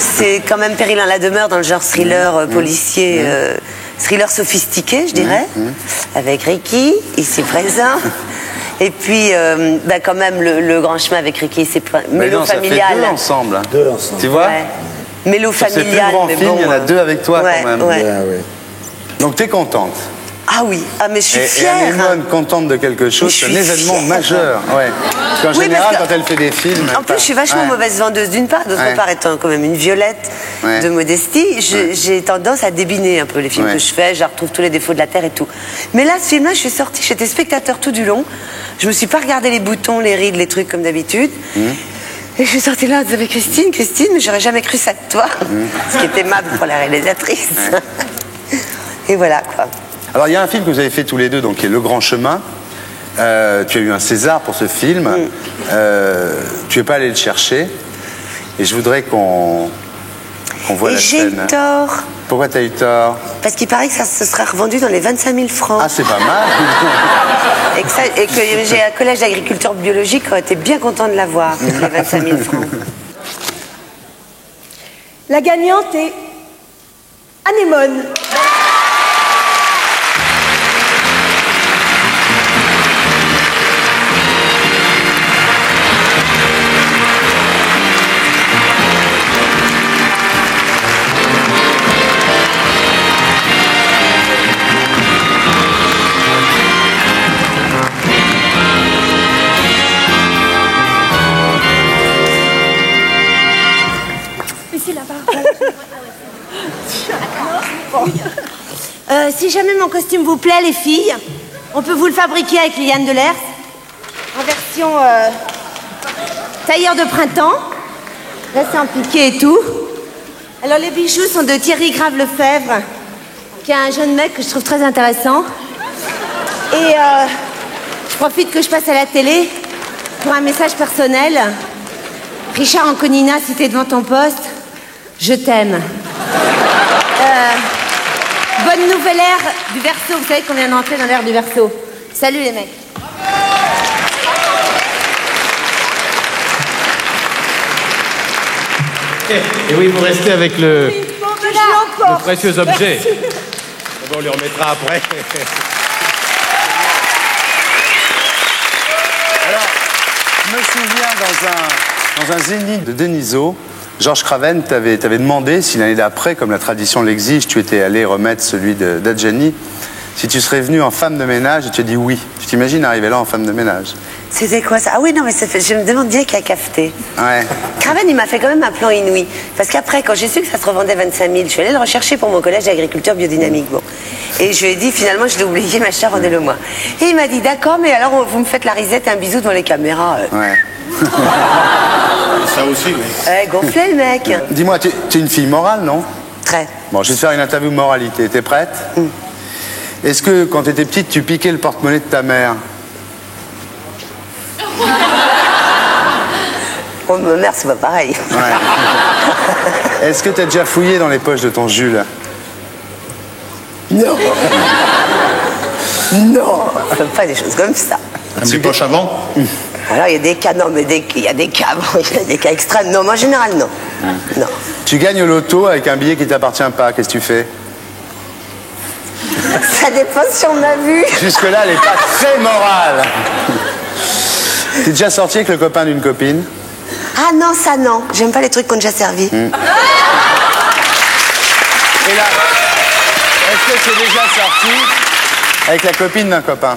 C: C'est quand même Péril en la demeure dans le genre thriller policier, thriller sophistiqué, je dirais, avec Ricky, ici présent. Et puis, quand même, le grand chemin avec Ricky, ici Mélo familial.
B: Ça fait deux ensemble. Deux ensemble. Tu vois?
C: Mélo familial,
B: c'est plus grand film, il y en a deux avec toi quand même.
C: Ouais.
B: Donc t'es contente?
C: Ah oui, mais je suis fière.
B: Et Anémone, contente de quelque chose, c'est un événement majeur. Ouais. Parce qu'en général, quand elle fait des films...
C: En plus, je suis vachement mauvaise vendeuse d'une part, d'autre part, étant quand même une violette de modestie, j'ai tendance à débiner un peu les films que je fais, je retrouve tous les défauts de la terre et tout. Mais là, ce film-là, je suis sortie, j'étais spectateur tout du long, je me suis pas regardé les boutons, les rides, les trucs comme d'habitude. Et je suis sortie là avec Christine, mais j'aurais jamais cru ça de toi. Ce qui est aimable pour la réalisatrice. Et voilà, quoi.
B: Alors, il y a un film que vous avez fait tous les deux, donc, qui est Le Grand Chemin. Tu as eu un César pour ce film. Tu n'es pas allé le chercher. Et je voudrais qu'on voit la scène.
C: Et j'ai eu tort.
B: Pourquoi tu as eu tort?
C: Parce qu'il paraît que ça se sera revendu dans les 25 000 francs.
B: Ah, c'est pas mal.
C: Et que j'ai un collège d'agriculture biologique qui aurait été bien content de l'avoir, les 25 000 francs.
A: La gagnante est Anémone.
V: Si jamais mon costume vous plaît, les filles, on peut vous le fabriquer avec Liane Delers, en version tailleur de printemps. Là, c'est en piqué et tout. Alors, les bijoux sont de Thierry Grave-Lefebvre, qui est un jeune mec que je trouve très intéressant. Et je profite que je passe à la télé pour un message personnel. Richard Anconina, si t'es devant ton poste, je t'aime. Bonne nouvelle ère du Verseau. Vous savez qu'on vient d'entrer dans l'ère du Verseau. Salut les mecs.
U: Et oui, vous restez avec le précieux objet. On lui remettra après.
B: Alors, monsieur souviens, dans un zénith de Denisot, Georges Craven t'avait demandé si l'année d'après, comme la tradition l'exige, tu étais allé remettre celui d'Adjani, si tu serais venu en femme de ménage, et tu as dit oui. Tu t'imagines arriver là en femme de ménage?
C: C'était quoi ça? Ah oui, non, mais je me demande bien qui a cafeté.
B: Ouais.
C: Craven, il m'a fait quand même un plan inouï. Parce qu'après, quand j'ai su que ça se revendait 25 000, je suis allée le rechercher pour mon collège d'agriculture biodynamique. Bon. Et je lui ai dit, finalement, je l'ai oublié, machin, rendez-le-moi. Et il m'a dit, d'accord, mais alors vous me faites la risette et un bisou devant les caméras.
B: Ouais.
T: Ça aussi, oui.
C: Ouais, gonflé le mec.
B: Dis-moi, tu es une fille morale, non?
C: Très.
B: Bon, je vais te faire une interview moralité. T'es prête? Est-ce que, quand tu étais petite, tu piquais le porte-monnaie de ta mère?
C: Oh, ma mère, c'est pas pareil.
B: Ouais. Est-ce que tu as déjà fouillé dans les poches de ton Jules?
C: Non. Non, pas des choses comme ça.
T: Même les poches avant?
C: Alors, il y a des cas, non, mais il y a des cas, bon, il y a des cas extrêmes. Non, mais en général, non. Non.
B: Tu gagnes au loto avec un billet qui t'appartient pas, qu'est-ce que tu fais?
C: Ça dépend si on m'a vu.
B: Jusque-là, elle est pas très morale. T'es déjà sorti avec le copain d'une copine?
C: Ah non, ça non. J'aime pas les trucs qu'on a déjà servis.
B: Et là, est-ce que tu es déjà sorti avec la copine d'un copain?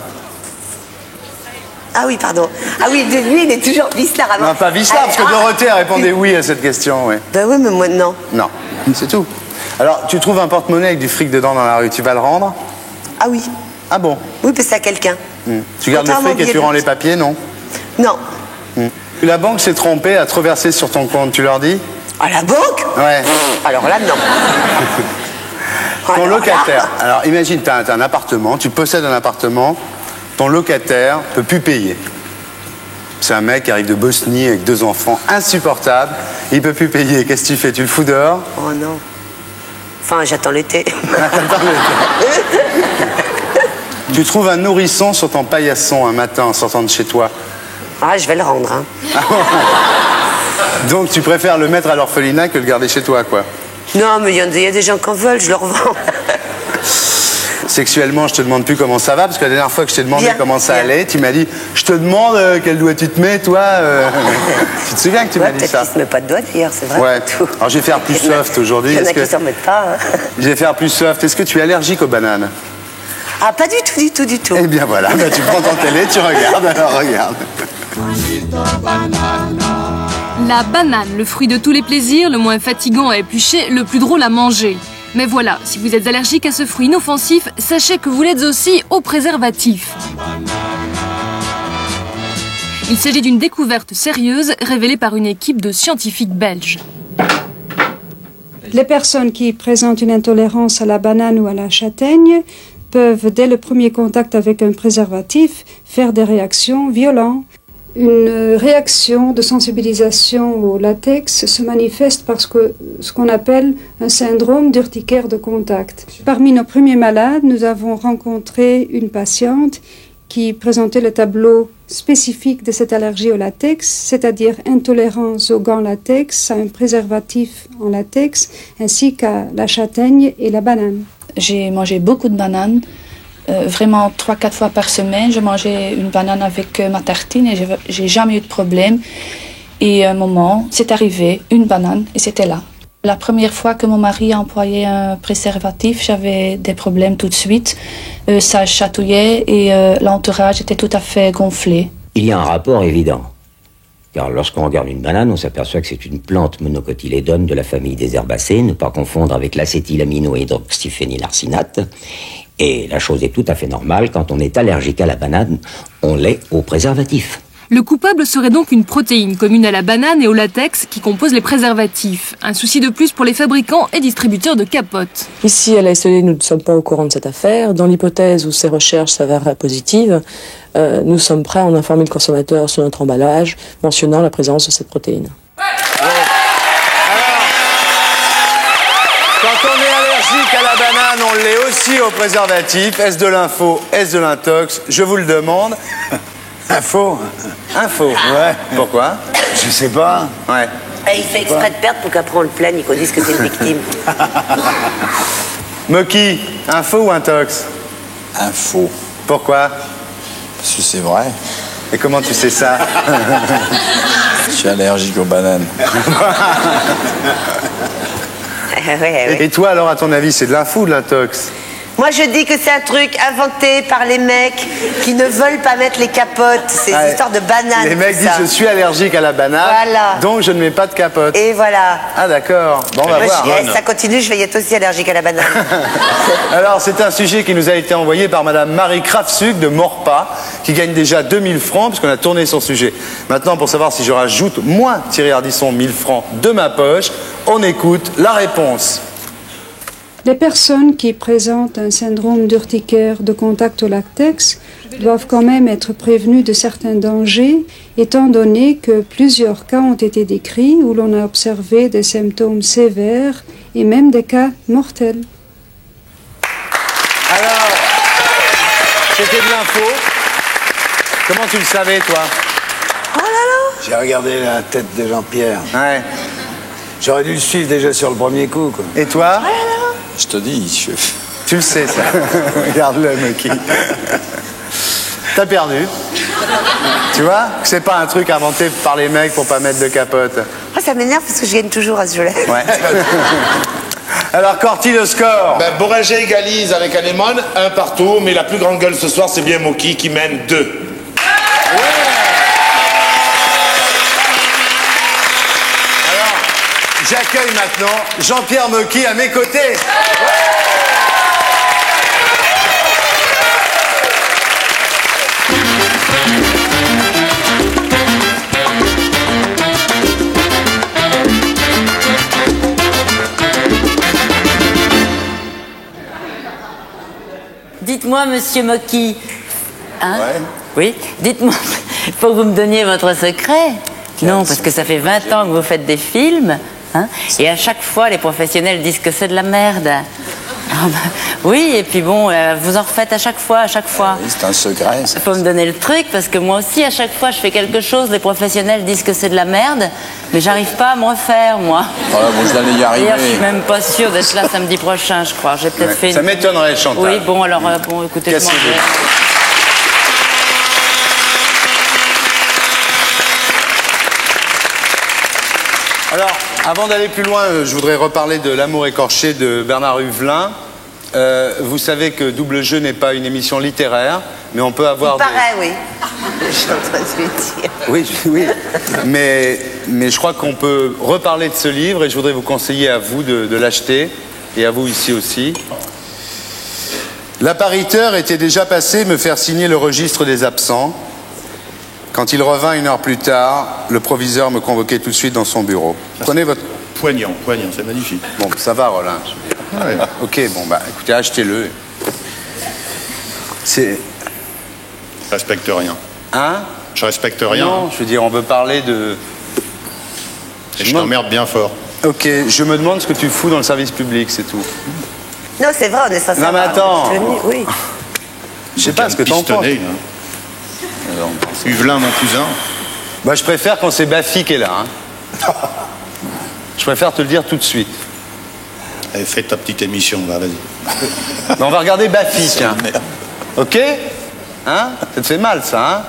C: Ah oui, pardon. Ah oui, lui, il est toujours Vislard avant.
B: Non, pas Vislard, parce que Dorothée a répondu oui à cette question, oui.
C: Ben oui, mais moi, non.
B: Non, c'est tout. Alors, tu trouves un porte-monnaie avec du fric dedans dans la rue, tu vas le rendre?
C: Ah oui.
B: Ah bon?
C: Oui, parce que c'est à quelqu'un.
B: Tu gardes le fric et tu rends les papiers, non?
C: Non.
B: La banque s'est trompée à trop verser sur ton compte, tu leur dis?
C: À la banque?
B: Ouais.
C: Alors là, non.
B: Ton locataire. Alors, imagine, tu as un appartement, tu possèdes un appartement, ton locataire peut plus payer. C'est un mec qui arrive de Bosnie avec 2 enfants, insupportable, il peut plus payer. Qu'est-ce que tu fais? Tu le fous dehors?
C: Oh non. Enfin, j'attends l'été.
B: Tu trouves un nourrisson sur ton paillasson un matin en sortant de chez toi.
C: Ah, je vais le rendre, hein.
B: Donc tu préfères le mettre à l'orphelinat que le garder chez toi, quoi.
C: Non, mais il y a des gens qui en veulent, je leur vends.
B: Sexuellement, je te demande plus comment ça va, parce que la dernière fois que je t'ai demandé comment ça allait, tu m'as dit, je te demande quel doigt tu te mets, toi. Tu te souviens que tu m'as dit ça?
C: Peut-être qu'il se met pas de doigt d'ailleurs, c'est vrai.
B: Ouais. Alors je vais faire plus soft aujourd'hui.
C: Il y en a qui s'en mettent pas. Hein.
B: Je vais faire plus soft. Est-ce que tu es allergique aux bananes?
C: Ah, pas du tout, du tout, du tout.
B: Eh bien voilà, bah, tu prends ton télé, tu regardes, alors regarde.
G: La banane, le fruit de tous les plaisirs, le moins fatigant à éplucher, le plus drôle à manger. Mais voilà, si vous êtes allergique à ce fruit inoffensif, sachez que vous l'êtes aussi au préservatif. Il s'agit d'une découverte sérieuse révélée par une équipe de scientifiques belges.
I: Les personnes qui présentent une intolérance à la banane ou à la châtaigne peuvent, dès le premier contact avec un préservatif, faire des réactions violentes. Une réaction de sensibilisation au latex se manifeste par ce qu'on appelle un syndrome d'urticaire de contact. Parmi nos premiers malades, nous avons rencontré une patiente qui présentait le tableau spécifique de cette allergie au latex, c'est-à-dire intolérance aux gants latex, à un préservatif en latex, ainsi qu'à la châtaigne et la banane.
W: J'ai mangé beaucoup de bananes. Vraiment 3-4 fois par semaine, je mangeais une banane avec ma tartine et j'ai jamais eu de problème. Et à un moment, c'est arrivé, une banane, et c'était là. La première fois que mon mari a employé un préservatif, j'avais des problèmes tout de suite. Ça chatouillait et l'entourage était tout à fait gonflé.
X: Il y a un rapport évident. Car lorsqu'on regarde une banane, on s'aperçoit que c'est une plante monocotylédone de la famille des herbacées, ne pas confondre avec l'acétylamino-hydroxyphénylarsénate. Et la chose est tout à fait normale, quand on est allergique à la banane, on l'est au préservatif.
G: Le coupable serait donc une protéine commune à la banane et au latex qui compose les préservatifs. Un souci de plus pour les fabricants et distributeurs de capotes.
Y: Ici, à la SED, nous ne sommes pas au courant de cette affaire. Dans l'hypothèse où ces recherches s'avèrent positives, nous sommes prêts à en informer le consommateur sur notre emballage, mentionnant la présence de cette protéine.
B: Quand on est allergique à la banane, on l'est aussi au préservatif. Est-ce de l'info? Est-ce de l'intox? Je vous le demande.
F: Info?
B: Info.
F: Ouais.
B: Pourquoi?
F: Je sais pas.
B: Ouais.
C: Et il fait exprès de perdre pour qu'après on le plaigne et qu'on dise que c'est une victime.
B: Moki, info ou intox?
D: Info.
B: Pourquoi?
D: Parce que c'est vrai.
B: Et comment tu sais ça?
D: Je suis allergique aux bananes.
B: Et toi, alors, à ton avis, c'est de l'info ou de l'intox?
C: Moi, je dis que c'est un truc inventé par les mecs qui ne veulent pas mettre les capotes. C'est une histoire de bananes.
B: Les mecs
C: tout
B: disent
C: ça.
B: je suis allergique à la banane,
C: Voilà.
B: donc je ne mets pas de capote.
C: Et voilà.
B: Ah d'accord, bon on va voir.
C: Ça continue, je vais y être aussi allergique à la banane.
B: Alors c'est un sujet qui nous a été envoyé par madame Marie Krafsuk de Morpa, qui gagne déjà 2000 francs, puisqu'on a tourné son sujet. Maintenant, pour savoir si je rajoute, moi, Thierry Ardisson, 1000 francs de ma poche, on écoute la réponse.
I: Les personnes qui présentent un syndrome d'urticaire de contact au latex doivent quand même être prévenues de certains dangers, étant donné que plusieurs cas ont été décrits où l'on a observé des symptômes sévères et même des cas mortels.
B: Alors, c'était de l'info. Comment tu le savais, toi?
F: Oh là là! J'ai regardé la tête de Jean-Pierre.
B: Ouais.
F: J'aurais dû le suivre déjà sur le premier coup, quoi.
B: Et toi?
D: Je te dis,
B: Tu le sais, ça. Regarde-le, Moki. T'as perdu. Tu vois? C'est pas un truc inventé par les mecs pour pas mettre de capote.
C: Oh, ça m'énerve parce que je gagne toujours à ce jeu-là.
B: Ouais. Alors, Corti, le score?
E: Ben, Borringer égalise avec Anémone, 1 partout, mais la plus grande gueule ce soir, c'est bien Moki qui mène 2.
B: J'accueille maintenant Jean-Pierre Mocky à mes côtés.
H: Dites-moi, monsieur Mocky. Hein?
B: Ouais.
H: Oui, dites-moi, il faut que vous me donniez votre secret. Non, parce que ça fait 20 ans que vous faites des films. Hein, et à chaque fois, les professionnels disent que c'est de la merde. Ah bah, oui, et puis bon, vous en refaites à chaque fois, Oui,
D: c'est un secret.
H: Il faut me donner le truc, parce que moi aussi, à chaque fois, je fais quelque chose, les professionnels disent que c'est de la merde, mais j'arrive pas à me refaire, moi.
D: Voilà, bon, je allais y arriver.
H: D'ailleurs, je suis même pas sûre d'être là samedi prochain, je crois. J'ai peut-être fait.
B: Ça m'étonnerait, Chantal.
H: Oui, bon, alors, bon, écoutez, je m'en vais.
B: Alors, avant d'aller plus loin, je voudrais reparler de L'amour écorché de Bernard Huvelin. Vous savez que Double Jeu n'est pas une émission littéraire, mais on peut avoir...
C: Il paraît, oui. Je suis en train de lui dire.
B: Oui, oui. Mais je crois qu'on peut reparler de ce livre et je voudrais vous conseiller à vous de l'acheter et à vous ici aussi. L'appariteur était déjà passé me faire signer le registre des absents. Quand il revint 1 heure plus tard, le proviseur me convoquait tout de suite dans son bureau. Prenez votre...
E: Poignant, c'est magnifique.
B: Bon, ça va, Roland.
E: Ouais.
B: Ok, bon, bah, écoutez, achetez-le. C'est...
E: Je respecte rien.
B: Hein?
E: Je respecte rien.
B: Non, je veux dire, on veut parler de...
E: Et je t'emmerde bien fort.
B: Ok, je me demande ce que tu fous dans le service public, c'est tout.
C: Non, c'est vrai, on est sincère.
B: Non, mais attends.
C: Oui.
B: Je sais pas ce que t'en penses.
E: Huvelin, mon cousin.
B: Bah, je préfère quand c'est Baffy qui est là. Hein. Je préfère te le dire tout de suite.
E: Allez, fais ta petite émission, là, vas-y.
B: Mais on va regarder Baffy, tiens. Ok? Hein? Ça te fait mal, ça, hein?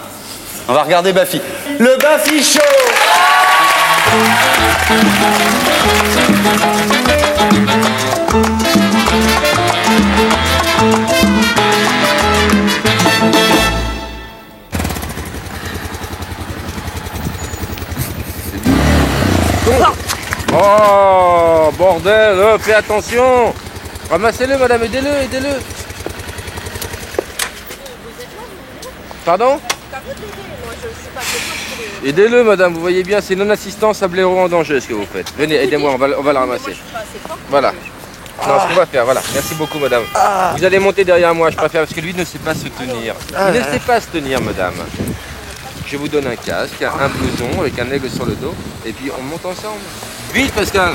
B: On va regarder Baffy. Le Baffy Show!
U: Oh, bordel, fais attention. Ramassez-le, madame, aidez-le. Pardon? Aidez-le, madame, vous voyez bien, c'est non-assistance à blaireau en danger, ce que vous faites. Venez, aidez-moi, on va le ramasser. Voilà. Non, ce qu'on va faire, voilà. Merci beaucoup, madame. Vous allez monter derrière moi, je préfère, parce que lui ne sait pas se tenir. Il ne sait pas se tenir, madame. Je vous donne un casque, un blouson avec un aigle sur le dos, et puis on monte ensemble. Vite, Pascal!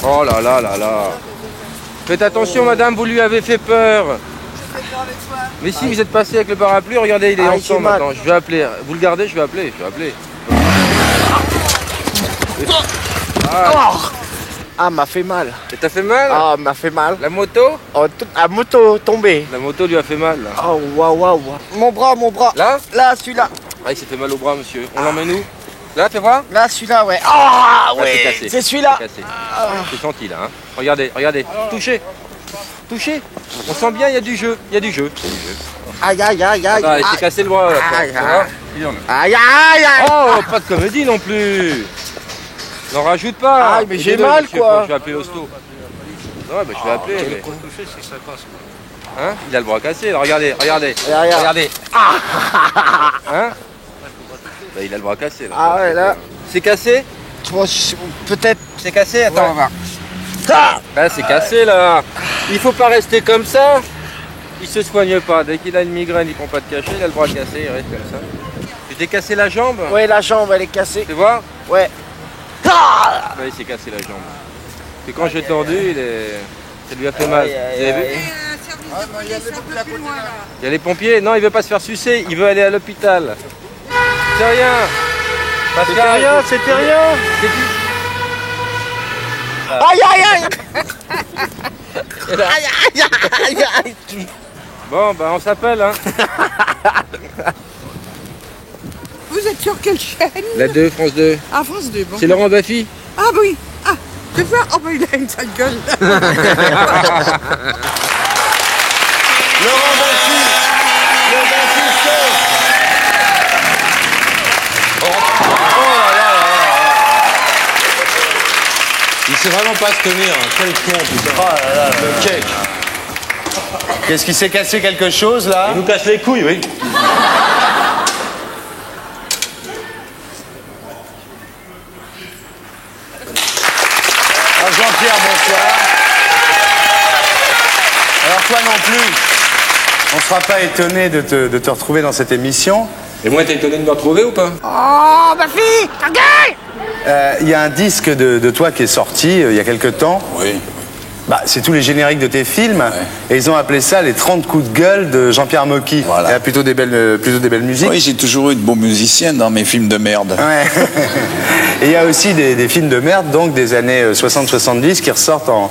U: Oh là là là là! Faites attention, madame, vous lui avez fait peur! Mais si vous êtes passé avec le parapluie, regardez, il est ensemble maintenant. Je vais appeler. Vous le gardez, je vais appeler.
J: Ah, m'a fait mal.
U: Et t'as fait mal?
J: Ah, m'a fait mal.
U: La moto?
J: Oh, la moto tombée.
U: La moto lui a fait mal, là.
J: Oh, waouh. Mon bras.
U: Là?
J: Là, celui-là.
U: Ah, il s'est fait mal au bras, monsieur. On l'emmène où? Là, fais voir?
J: Là, celui-là, ouais. Ah,
U: Là,
J: ouais. C'est celui-là.
U: C'est cassé. C'est senti, là. Hein. Regardez. Touchez. On sent bien, il y a du jeu.
J: Aïe.
U: Attends, il s'est cassé le bras, là.
J: Aïe.
U: Oh, pas de comédie non plus. N'en rajoute pas.
J: Ah, mais j'ai mal,
U: monsieur.
J: quoi.
U: Je vais appeler l'hosto. Non, mais je vais appeler. Mais... Hein? Il a le bras cassé, là. Regardez. Hein? Bah, il a le bras cassé, là.
J: Ah ouais, là.
U: C'est cassé?
J: Peut-être.
U: C'est cassé? Attends,
J: Ouais.
U: on va voir. Ah, c'est cassé, là. Il faut pas rester comme ça. Il se soigne pas. Dès qu'il a une migraine, il prend pas de cachet, il a le bras cassé, il reste comme ça. Tu t'es cassé la jambe?
J: Ouais, la jambe, elle est cassée.
U: Tu vois?
J: Ouais.
U: Là, il s'est cassé la jambe. Et quand j'ai tordu, ça lui a fait mal. Vous avez vu? Il y a les pompiers? Non, il veut pas se faire sucer, il veut aller à l'hôpital. C'est rien. C'était rien.
J: Aïe.
U: Bon, bah on s'appelle, hein.
K: Vous êtes sur quelle chaîne?
U: La 2, France 2.
K: Ah, France 2, bon.
U: C'est Laurent Baffy?
K: Ah oui. Ah, tu vois? Oh, bah il a une sale gueule.
B: Laurent Baffy, le Baffisteur.
D: Il sait vraiment pas se tenir, hein. Quel con, putain. Le cake.
B: Qu'est-ce qui s'est cassé quelque chose, là?
D: Il nous casse les couilles, oui.
B: Ah, Jean-Pierre, bonsoir. Alors toi non plus, on ne sera pas étonné de te retrouver dans cette émission.
U: Et moi, t'es étonné de me retrouver ou pas?
K: Oh, ma fille, ta gueule!
B: Il y a un disque de toi qui est sorti il y a quelque temps.
D: Oui.
B: Bah, c'est tous les génériques de tes films, et ils ont appelé ça les 30 coups de gueule de Jean-Pierre Mocky.
D: Voilà.
B: Il y a plutôt des belles musiques.
D: Oui, j'ai toujours eu de bons musiciens dans mes films de merde.
B: Ouais. Et il y a aussi des films de merde, donc des années 60-70 qui ressortent en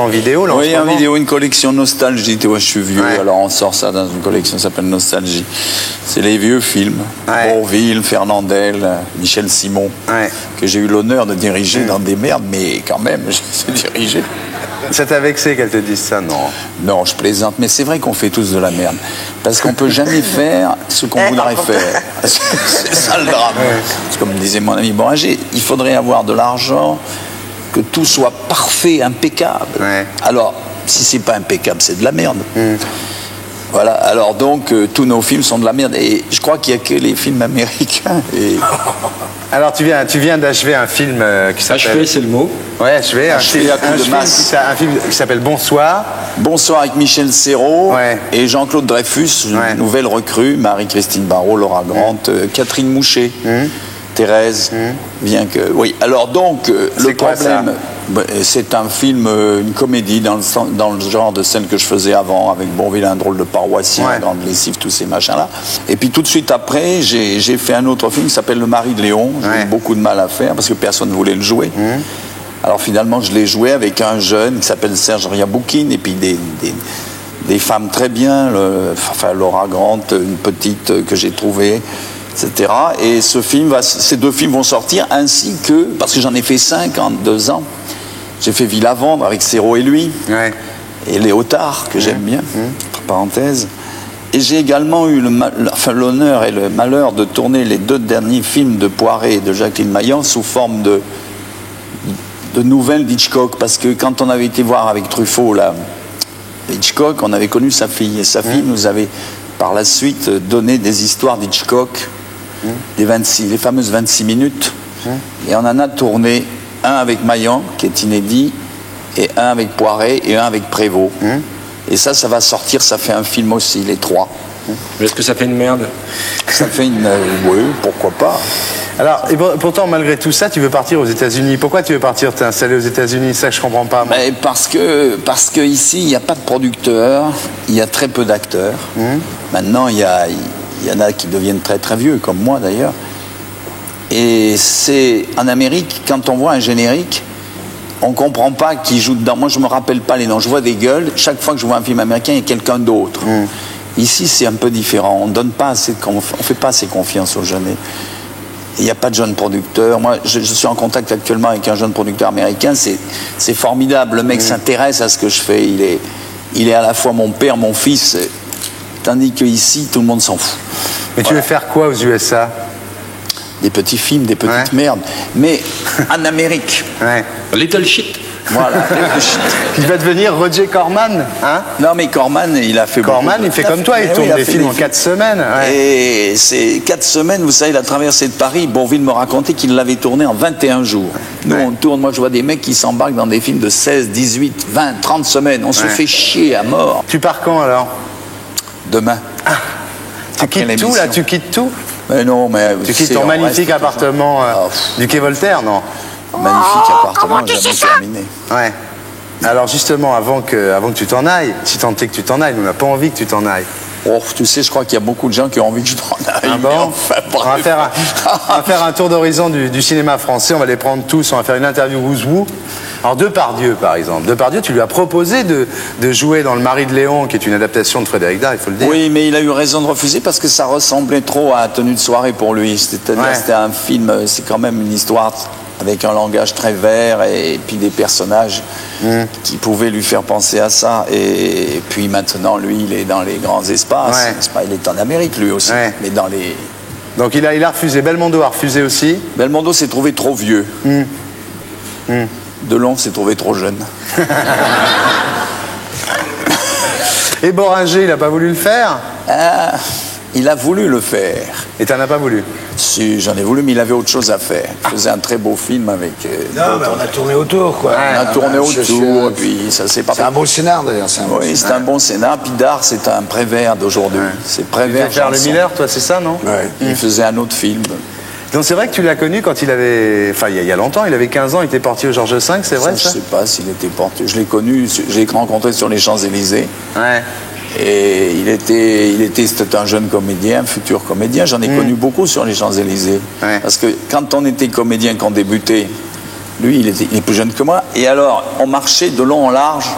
B: vidéo. Là,
D: Oui,
B: en
D: en vidéo, une collection Nostalgie. Tu vois, je suis vieux, alors on sort ça dans une collection qui s'appelle Nostalgie. C'est les vieux films. Bourvil, Fernandel, Michel Simon, que j'ai eu l'honneur de diriger dans des merdes, mais quand même, je sais diriger.
B: Ça t'a vexé qu'elle te dise ça, non?
D: Non, je plaisante, mais c'est vrai qu'on fait tous de la merde. Parce qu'on peut jamais faire ce qu'on voudrait faire. C'est ça le drame. C'est comme disait mon ami Boranger, il faudrait avoir de l'argent, que tout soit parfait, impeccable. Alors, si c'est pas impeccable, c'est de la merde. Voilà, alors donc, tous nos films sont de la merde. Et je crois qu'il n'y a que les films américains. Et...
B: Alors, tu viens d'achever un film qui s'appelle...
D: Achever, c'est le mot.
B: Ouais, achever. Un film qui s'appelle Bonsoir.
D: Bonsoir avec Michel Serrault et Jean-Claude Dreyfus, une nouvelle recrue, Marie-Christine Barrault, Laura Grant, Catherine Mouchet, Thérèse, bien que... Oui, alors donc, le problème... C'est un film, une comédie dans le genre de scène que je faisais avant, avec Bourvil, un drôle de paroissien, grande lessive, tous ces machins-là. Et puis tout de suite après, j'ai fait un autre film qui s'appelle Le Mari de Léon. J'ai eu beaucoup de mal à faire parce que personne ne voulait le jouer. Alors finalement, je l'ai joué avec un jeune qui s'appelle Serge Riaboukine et puis des femmes très bien, Laura Grant, une petite que j'ai trouvée, etc. Et ces deux films vont sortir, ainsi que, parce que j'en ai fait 5 en 2 ans, j'ai fait Villavendre avec Serrault et lui, et Léotard, que j'aime bien, entre parenthèses. Et j'ai également eu l'honneur et le malheur de tourner les 2 derniers films de Poiret et de Jacqueline Maillan sous forme de nouvelles d'Hitchcock, parce que quand on avait été voir avec Truffaut là, Hitchcock, on avait connu sa fille, et sa fille nous avait par la suite donné des histoires d'Hitchcock, les fameuses 26 minutes, et on en a tourné un avec Maillan, qui est inédit, et un avec Poiret, et un avec Prévost. Et ça va sortir, ça fait un film aussi, les 3.
U: Mais est-ce que ça fait une merde?
D: Ça fait une... oui, pourquoi pas.
B: Alors, et pourtant, malgré tout ça, tu veux partir aux États-Unis. Pourquoi tu veux partir t'installer aux États-Unis? C'est ça que je comprends pas.
D: Mais parce que ici, il n'y a pas de producteurs, il y a très peu d'acteurs. Maintenant, il y en a qui deviennent très très vieux, comme moi d'ailleurs. Et c'est en Amérique, quand on voit un générique, On comprend pas qui joue dedans. Moi, je me rappelle pas les noms. Je vois des gueules. Chaque fois que je vois un film américain, il y a quelqu'un d'autre. Ici, c'est un peu différent. On donne pas assez on fait pas assez confiance aux jeunes. Il n'y a pas de jeunes producteurs. Moi, je suis en contact actuellement avec un jeune producteur américain. C'est formidable. Le mec s'intéresse à ce que je fais. Il est à la fois mon père, mon fils. Tandis qu'ici, tout le monde s'en fout.
B: Mais tu veux faire quoi aux USA?
D: Des petits films, des petites merdes. Mais en Amérique.
B: Little shit.
D: Voilà, Little shit.
B: Il va devenir Roger Corman, hein?
D: Non, mais Corman, il a fait
B: Corman, il fait comme toi, il tourne des films en 4 semaines.
D: Et ces 4 semaines, vous savez, la traversée de Paris, Bourvil me racontait qu'il l'avait tourné en 21 jours. Nous, on tourne, moi je vois des mecs qui s'embarquent dans des films de 16, 18, 20, 30 semaines. On se fait chier à mort.
B: Tu pars quand alors?
D: Demain.
B: Tu quittes tout là? Tu quittes tout?
D: Mais non, mais...
B: Tu quittes ton magnifique appartement du quai Voltaire, non?
D: Magnifique appartement, jamais terminé.
B: Ouais. Alors justement, avant que tu t'en ailles, si tant est que tu t'en ailles, nous on n'a pas envie que tu t'en ailles.
D: Oh, tu sais, je crois qu'il y a beaucoup de gens qui ont envie que je m'en aille.
B: Ah bon?
D: Enfin,
B: on va faire un tour d'horizon du cinéma français, on va les prendre tous, on va faire une interview who's-who. Alors Depardieu, par exemple. Depardieu, tu lui as proposé de jouer dans Le Mari de Léon, qui est une adaptation de Frédéric Dard, il faut le dire.
D: Oui, mais il a eu raison de refuser parce que ça ressemblait trop à Tenue de soirée pour lui. C'est-à-dire c'était un film, c'est quand même une histoire avec un langage très vert et puis des personnages qui pouvaient lui faire penser à ça. Et puis maintenant, lui, il est dans les grands espaces. Il est en Amérique, lui aussi. Mais dans les...
B: Donc il a refusé. Belmondo a refusé aussi.
D: Belmondo s'est trouvé trop vieux. Delon s'est trouvé trop jeune.
B: Et Boringer, il n'a pas voulu le faire?
D: Il a voulu le faire.
B: Et t'en as pas voulu?
D: Si, j'en ai voulu, mais il avait autre chose à faire. Il faisait un très beau film avec...
F: non, mais on a tourné autour, quoi.
D: On a tourné autour, et puis ça s'est pas...
F: C'est un beau scénar, d'ailleurs.
D: Oui, c'est un bon scénar. Puis Dard, c'est un Prévert d'aujourd'hui. C'est Prévert.
B: Tu faire le Miller, toi, c'est ça, non?
D: Il faisait un autre film.
B: Donc c'est vrai que tu l'as connu quand il avait... Enfin, il y a longtemps, il avait 15 ans, il était portier au Georges V, c'est vrai ça?
D: Je sais pas s'il était portier. Je l'ai connu, je l'ai rencontré sur les Champs-Élysées. Et c'était un jeune comédien, un futur comédien. J'en ai connu beaucoup sur les Champs-Élysées. Parce que quand on était comédien, quand on débutait, lui, il est plus jeune que moi. Et alors, on marchait de long en large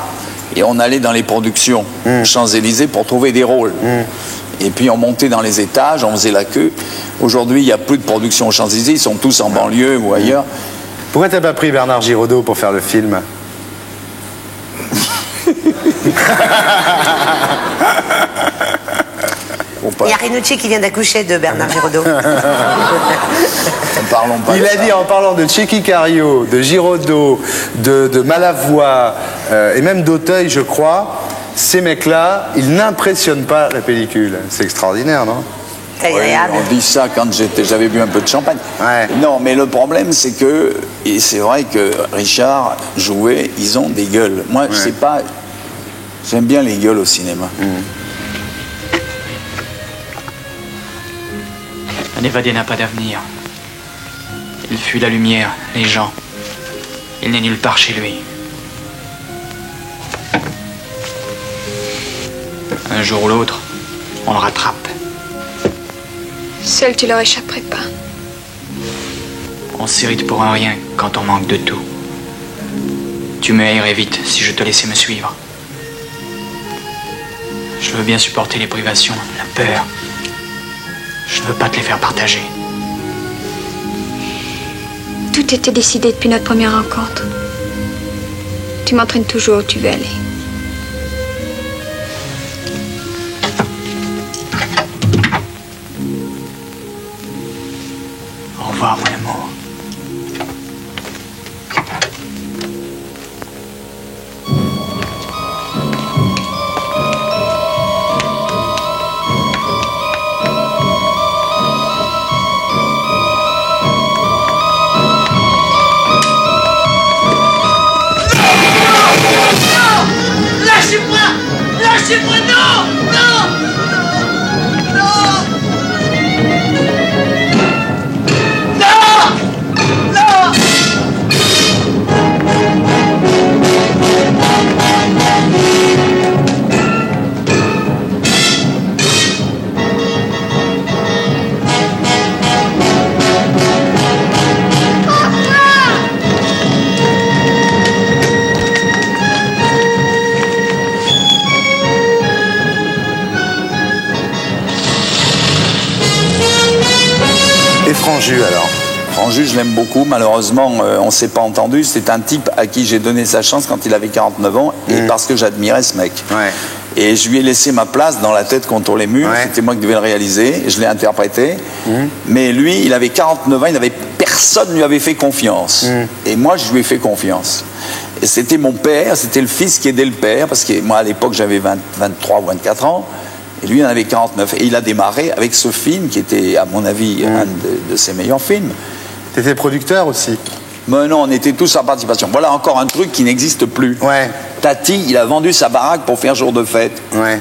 D: et on allait dans les productions Champs-Élysées pour trouver des rôles. Et puis on montait dans les étages, on faisait la queue. Aujourd'hui, il n'y a plus de production aux Champs-Élysées, ils sont tous en banlieue ou ailleurs.
B: Pourquoi t'as pas pris Bernard Giraudot pour faire le film?
C: Il y a Renucci qui vient d'accoucher de Bernard Giraudot.
D: Parlons pas.
B: Il a dit, en parlant de Tchéky Cario, de Giraudot, de Malavoie et même d'Auteuil, je crois, ces mecs-là, ils n'impressionnent pas la pellicule. C'est extraordinaire, non?
D: Oui, on dit ça quand j'avais bu un peu de champagne. Non, mais le problème, c'est que, et c'est vrai que Richard jouait, ils ont des gueules. Moi, je sais pas, j'aime bien les gueules au cinéma.
L: Un évadé n'a pas d'avenir. Il fuit la lumière, les gens. Il n'est nulle part chez lui. Un jour ou l'autre, on le rattrape.
M: Seul, tu leur échapperais pas.
L: On s'irrite pour un rien quand on manque de tout. Tu me haïrais vite si je te laissais me suivre. Je veux bien supporter les privations, la peur. Je ne veux pas te les faire partager.
M: Tout était décidé depuis notre première rencontre. Tu m'entraînes toujours où tu veux aller.
L: Au revoir, mon amour.
K: Lâchez-moi! Lâchez-moi! Non! Non! Non! Non!
B: Et Franju, alors?
D: Franju, je l'aime beaucoup. Malheureusement, on ne s'est pas entendu. C'est un type à qui j'ai donné sa chance quand il avait 49 ans, et parce que j'admirais ce mec.
B: Ouais.
D: Et je lui ai laissé ma place dans la tête contre les murs. Ouais. C'était moi qui devais le réaliser. Je l'ai interprété. Mais lui, il avait 49 ans. Personne ne lui avait fait confiance. Et moi, je lui ai fait confiance. Et c'était mon père, c'était le fils qui aidait le père. Parce que moi, à l'époque, j'avais 23 ou 24 ans. Et lui, il en avait 49. Et il a démarré avec ce film qui était, à mon avis, un de ses meilleurs films.
B: Tu étais producteur aussi?
D: Mais non, on était tous en participation. Voilà encore un truc qui n'existe plus.
B: Ouais.
D: Tati, il a vendu sa baraque pour faire Jour de fête.
B: Ouais.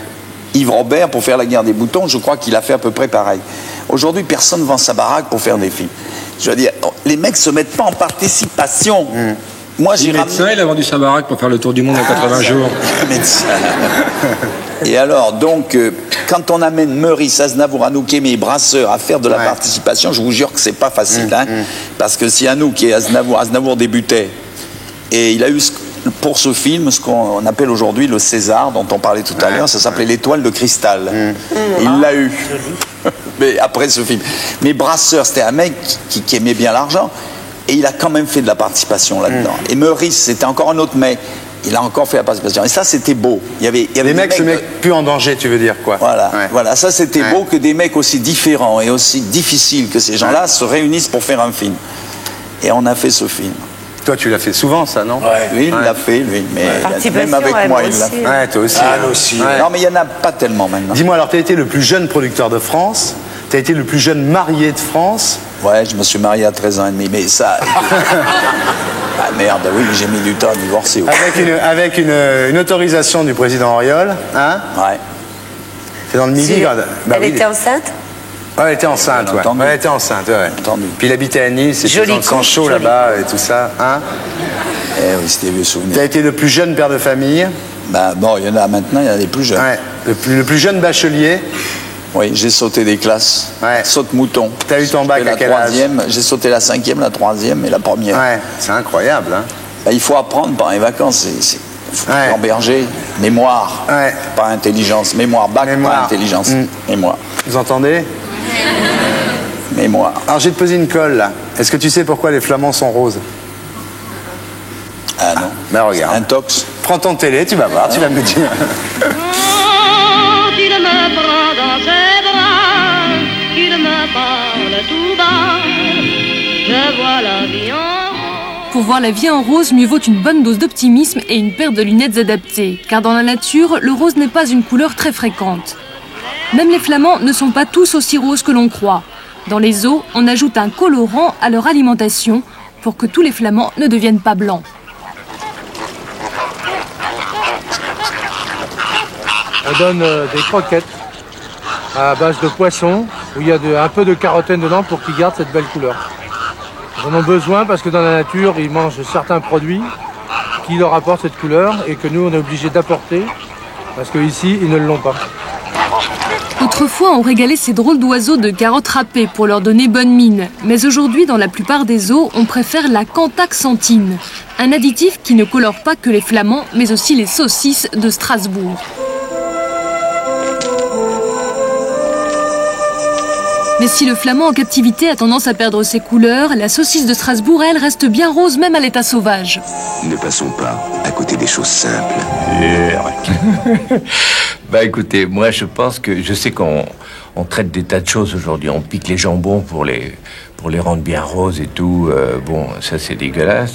D: Yves Robert, pour faire La guerre des boutons, je crois qu'il a fait à peu près pareil. Aujourd'hui, personne ne vend sa baraque pour faire des films. Je veux dire, les mecs se mettent pas en participation. Moi, j'ai
U: médecin, il a vendu sa baraque pour faire le tour du monde en 80 jours.
D: Médecin. Et alors, donc, quand on amène Meurice, Aznavour, Anouk Aimé et Brasseur à faire de la participation, je vous jure que c'est pas facile. Parce que si Anouk et Aznavour débutaient, et il a eu pour ce film ce qu'on appelle aujourd'hui le César, dont on parlait tout à l'heure, ça s'appelait l'Étoile de cristal. Il l'a eu. Mais après ce film. Mais Brasseur, c'était un mec qui aimait bien l'argent. Et il a quand même fait de la participation là-dedans. Et Meurice, c'était encore un autre mec. Il a encore fait la participation. Et ça, c'était beau. Il y avait
B: les mecs se mettent plus en danger, tu veux dire, quoi.
D: Voilà. Voilà. Ça, c'était beau que des mecs aussi différents et aussi difficiles que ces gens-là se réunissent pour faire un film. Et on a fait ce film.
B: Toi, tu l'as fait souvent, ça, non?
D: Lui, il l'a fait, lui. Mais même avec moi, il l'a fait.
B: Ouais, toi aussi.
D: Ah, aussi. Non, mais il n'y en a pas tellement maintenant.
B: Dis-moi, alors, tu as été le plus jeune producteur de France. Tu as été le plus jeune marié de France.
D: Ouais, je me suis marié à 13 ans et demi, mais ça... Ah merde, oui, j'ai mis du temps à divorcer. Ouais.
B: Avec une autorisation du président Auriol, hein?
D: Ouais.
B: C'est dans le Midi.
V: Elle était enceinte?
B: Ouais, elle était enceinte, ouais. Elle était enceinte, ouais.
D: Entendu.
B: Puis il habitait à Nice, c'était dans le sang chaud là-bas et tout ça, hein?
D: Eh oui, c'était vieux souvenir.
B: Tu as été le plus jeune père de famille.
D: Ben bon, il y en a maintenant, il y en a des plus jeunes.
B: Ouais. Le plus jeune bachelier.
D: Oui, j'ai sauté des classes. Ouais. Saute-mouton.
B: T'as eu ton bac à quel âge?
D: J'ai sauté la 5e, la 3e et la 1re.
B: Ouais, c'est incroyable, hein?
D: Ben, il faut apprendre pendant les vacances. Il faut berger. Mémoire. Pas intelligence. Mémoire. Bac, pas intelligence. Mémoire.
B: Vous entendez?
D: Mémoire.
B: Alors, je vais te poser une colle, là. Est-ce que tu sais pourquoi les flamands sont roses?
D: Ah non.
B: Ben, regarde.
D: Un tox.
B: Prends ton télé, tu vas voir, tu vas me dire.
K: Il me prend dans ses bras, il me parle tout bas, je vois la vie en...
G: Pour voir la vie en rose, mieux vaut une bonne dose d'optimisme et une paire de lunettes adaptées, car dans la nature, le rose n'est pas une couleur très fréquente. Même les flamands ne sont pas tous aussi roses que l'on croit. Dans les zoos, on ajoute un colorant à leur alimentation pour que tous les flamands ne deviennent pas blancs.
N: On donne des croquettes à base de poisson, où il y a un peu de carotène dedans pour qu'ils gardent cette belle couleur. Ils en ont besoin parce que dans la nature, ils mangent certains produits qui leur apportent cette couleur et que nous, on est obligé d'apporter parce qu'ici, ils ne l'ont pas.
G: Autrefois, on régalait ces drôles d'oiseaux de carottes râpées pour leur donner bonne mine. Mais aujourd'hui, dans la plupart des zoos, on préfère la cantaxanthine, un additif qui ne colore pas que les flamands, mais aussi les saucisses de Strasbourg. Mais si le flamand en captivité a tendance à perdre ses couleurs, la saucisse de Strasbourg, elle, reste bien rose même à l'état sauvage.
O: Ne passons pas à côté des choses simples.
Q: Bah écoutez, moi je pense que je sais qu'on traite des tas de choses aujourd'hui. On pique les jambons pour les rendre bien roses et tout. Bon, ça c'est dégueulasse.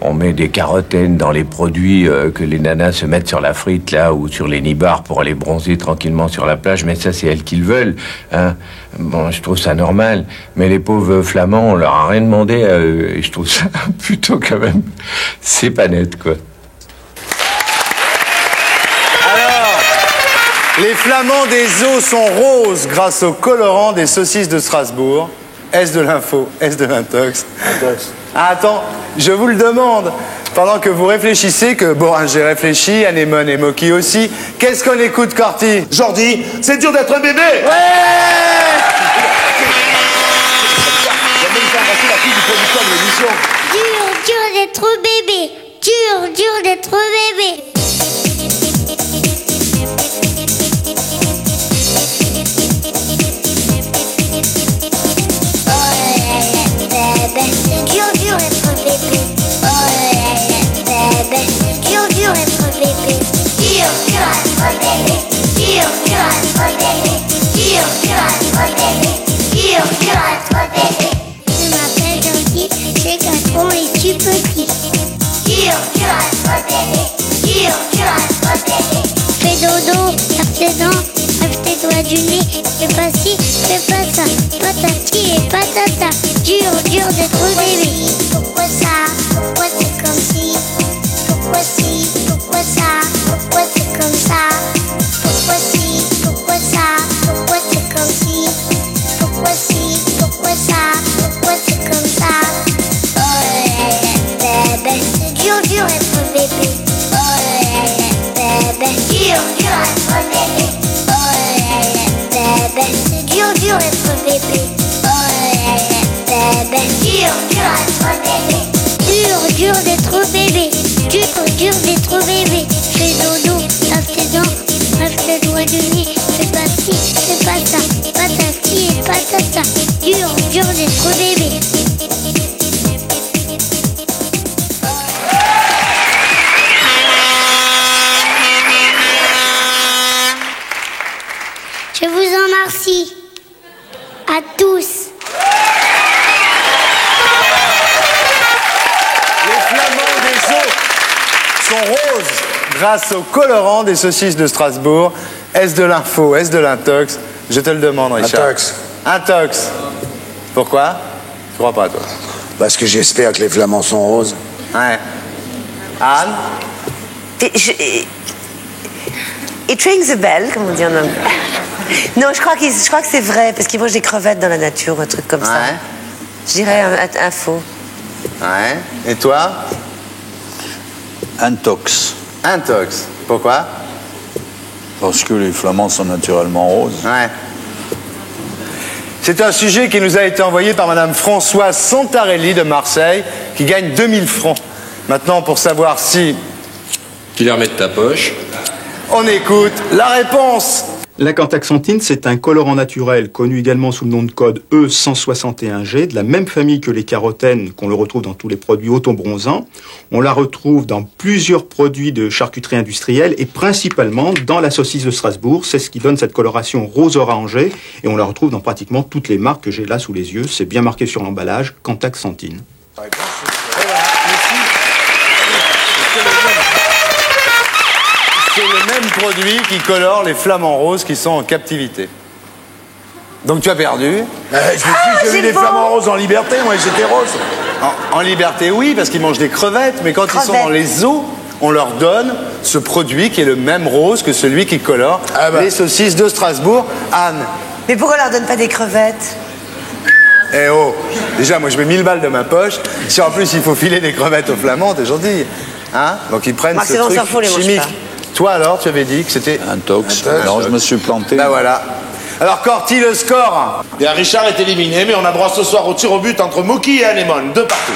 Q: On met des carotènes dans les produits que les nanas se mettent sur la frite là ou sur les nibards pour aller bronzer tranquillement sur la plage. Mais ça c'est elles qui le veulent. Hein. Bon, je trouve ça normal. Mais les pauvres flamands, on leur a rien demandé à eux. Et je trouve ça plutôt quand même, c'est pas net quoi.
B: Les flamands des zoos sont roses grâce au colorant des saucisses de Strasbourg. Est-ce de l'info? Est-ce de l'intox? Ah, attends, je vous le demande. Pendant que vous réfléchissez, que bon, j'ai réfléchi, Anémone et Moki aussi. Qu'est-ce qu'on écoute, Corty?
E: Jordi, c'est dur d'être un bébé.
B: Ouais!
K: Dur d'être bébé. Dur d'être bébé. patata. Dur, dur d'être bébé. Pourquoi ça? Pourquoi c'est comme si? Pourquoi si? Pourquoi ça? Pourquoi c'est comme ça? Pourquoi si? Pourquoi ça? Pourquoi c'est comme si? Pourquoi si? Pourquoi ça? Pourquoi c'est comme ça? Oh là là, bébé, c'est dur, dur d'être bébé. Oh là là, bébé, dur, dur d'être bébé. Oh là là, bébé, c'est dur, dur d'être bébé. Oh là là, bébé, dur, dur d'être bébé. Dur, dur d'être bébé. Dur, dur d'être bébé. Fais dodo, lave tes dents, lave le doigt du nez. Fais pas ci, fais pas ça, patati et patata. Dur, dur d'être bébé. Je vous en remercie. À tous.
B: Les flamants des eaux sont roses grâce au colorant des saucisses de Strasbourg. Est-ce de l'info? Est-ce de l'intox? Je te le demande, Richard.
F: Intox.
B: Intox. Pourquoi? Je crois pas, toi.
F: Parce que j'espère que les flamands sont roses.
B: Ouais. Anne?
C: It rings a bell, comme on dit en anglais. Non, je crois que c'est vrai, parce qu'ils mangent des crevettes dans la nature, un truc comme ça. Je dirais un faux.
B: Ouais. Et toi?
D: Intox.
B: Intox. Pourquoi?
D: Parce que les flamands sont naturellement roses.
B: Ouais. C'est un sujet qui nous a été envoyé par Madame Françoise Santarelli de Marseille, qui gagne 2000 francs. Maintenant, pour savoir si...
A: Tu les remets de ta poche.
B: On écoute la réponse.
P: La cantaxanthine, c'est un colorant naturel connu également sous le nom de code E161G, de la même famille que les carotènes, qu'on le retrouve dans tous les produits autobronzants. On la retrouve dans plusieurs produits de charcuterie industrielle et principalement dans la saucisse de Strasbourg. C'est ce qui donne cette coloration rose-orangée et on la retrouve dans pratiquement toutes les marques que j'ai là sous les yeux. C'est bien marqué sur l'emballage, cantaxanthine.
B: C'est le même produit qui colore les flamants roses qui sont en captivité. Donc tu as perdu.
F: J'ai vu les flamants roses en liberté, moi j'étais rose.
B: En liberté, oui, parce qu'ils mangent des crevettes, mais quand ils sont dans les eaux, on leur donne ce produit qui est le même rose que celui qui colore les saucisses de Strasbourg. Anne.
C: Mais pourquoi on leur donne pas des crevettes?
B: Eh oh, déjà moi je mets 1000 balles de ma poche. Si en plus il faut filer des crevettes aux flamands, t'es gentil. Hein? Donc ils prennent ce truc chimique. Toi alors, tu avais dit que c'était
D: intox. Alors je me suis planté.
B: Ben voilà. Alors Corty, le score.
E: Bien, Richard est éliminé, mais on a droit ce soir au tir au but entre Mookie et Anémone, 2 partout.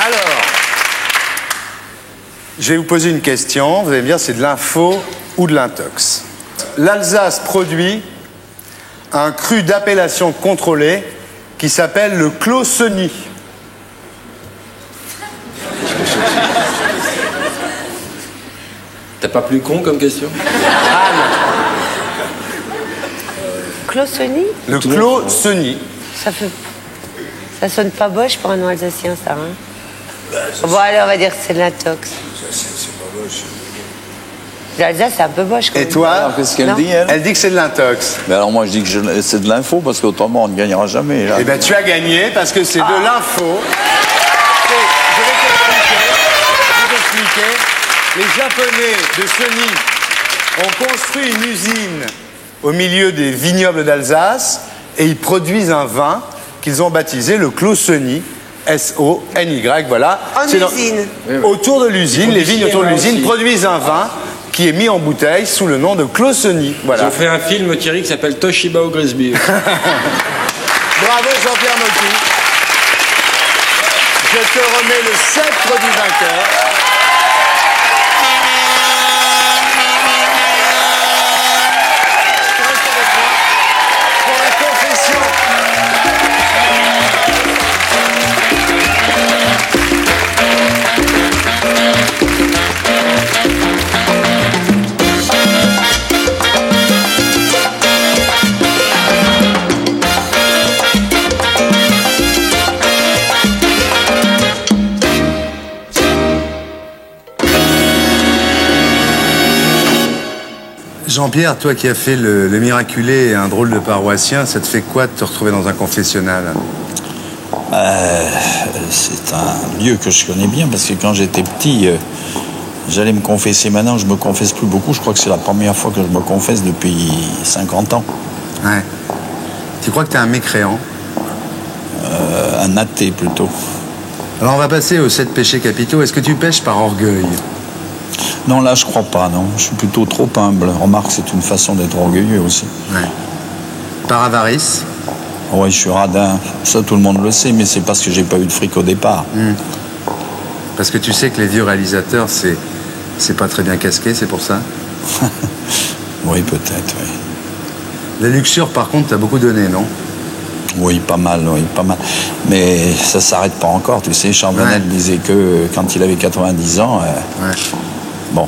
B: Alors, je vais vous poser une question. Vous allez me dire c'est de l'info ou de l'intox. L'Alsace produit un cru d'appellation contrôlée qui s'appelle le Clos-Seny.
A: T'as pas plus con comme question?
C: Clos-Seny?
B: Le Clos-Seny.
C: Ça sonne pas boche pour un nom alsacien, ça, hein? Bon, allez, on va dire que c'est de l'intox.
F: C'est pas boche.
C: L'Alsace, c'est un peu boche, quand même.
B: Et toi?
D: Alors, qu'est-ce qu'elle dit, elle?
B: Elle dit que c'est de l'intox.
D: Mais alors moi je dis que c'est de l'info parce qu'autrement on ne gagnera jamais.
B: Eh bien tu as gagné parce que c'est de l'info. Je vais t'expliquer. Les Japonais de Sony ont construit une usine au milieu des vignobles d'Alsace et ils produisent un vin qu'ils ont baptisé le Clos-Seny. S-O-N-Y, voilà.
C: En usine.
B: Autour de l'usine, les vignes autour de l'usine produisent un vin qui est mis en bouteille sous le nom de Clos-Seny. Voilà.
A: Ils ont fait un film, Thierry, qui s'appelle Toshiba au Grisby.
B: Bravo Jean-Pierre Mocky. Je te remets le sceptre du vainqueur. Pour la confession. Jean-Pierre, toi qui as fait le miraculé et un drôle de paroissien, ça te fait quoi de te retrouver dans un confessionnal?
D: C'est un lieu que je connais bien parce que quand j'étais petit, j'allais me confesser. Maintenant, je me confesse plus beaucoup. Je crois que c'est la première fois que je me confesse depuis 50 ans.
B: Ouais. Tu crois que tu es un mécréant?
D: Un athée plutôt.
B: Alors on va passer aux 7 péchés capitaux. Est-ce que tu pêches par orgueil?
D: Non, là, je crois pas, non. Je suis plutôt trop humble. Remarque, c'est une façon d'être orgueilleux aussi.
B: Ouais. Par avarice?
D: Oui, je suis radin. Ça, tout le monde le sait, mais c'est parce que j'ai pas eu de fric au départ.
B: Parce que tu sais que les vieux réalisateurs, c'est pas très bien casqué, c'est pour ça?
D: Oui, peut-être, oui.
B: La luxure, par contre, t'as beaucoup donné, non?
D: Oui, pas mal. Mais ça s'arrête pas encore, tu sais. Chambonnet disait que quand il avait 90 ans, bon,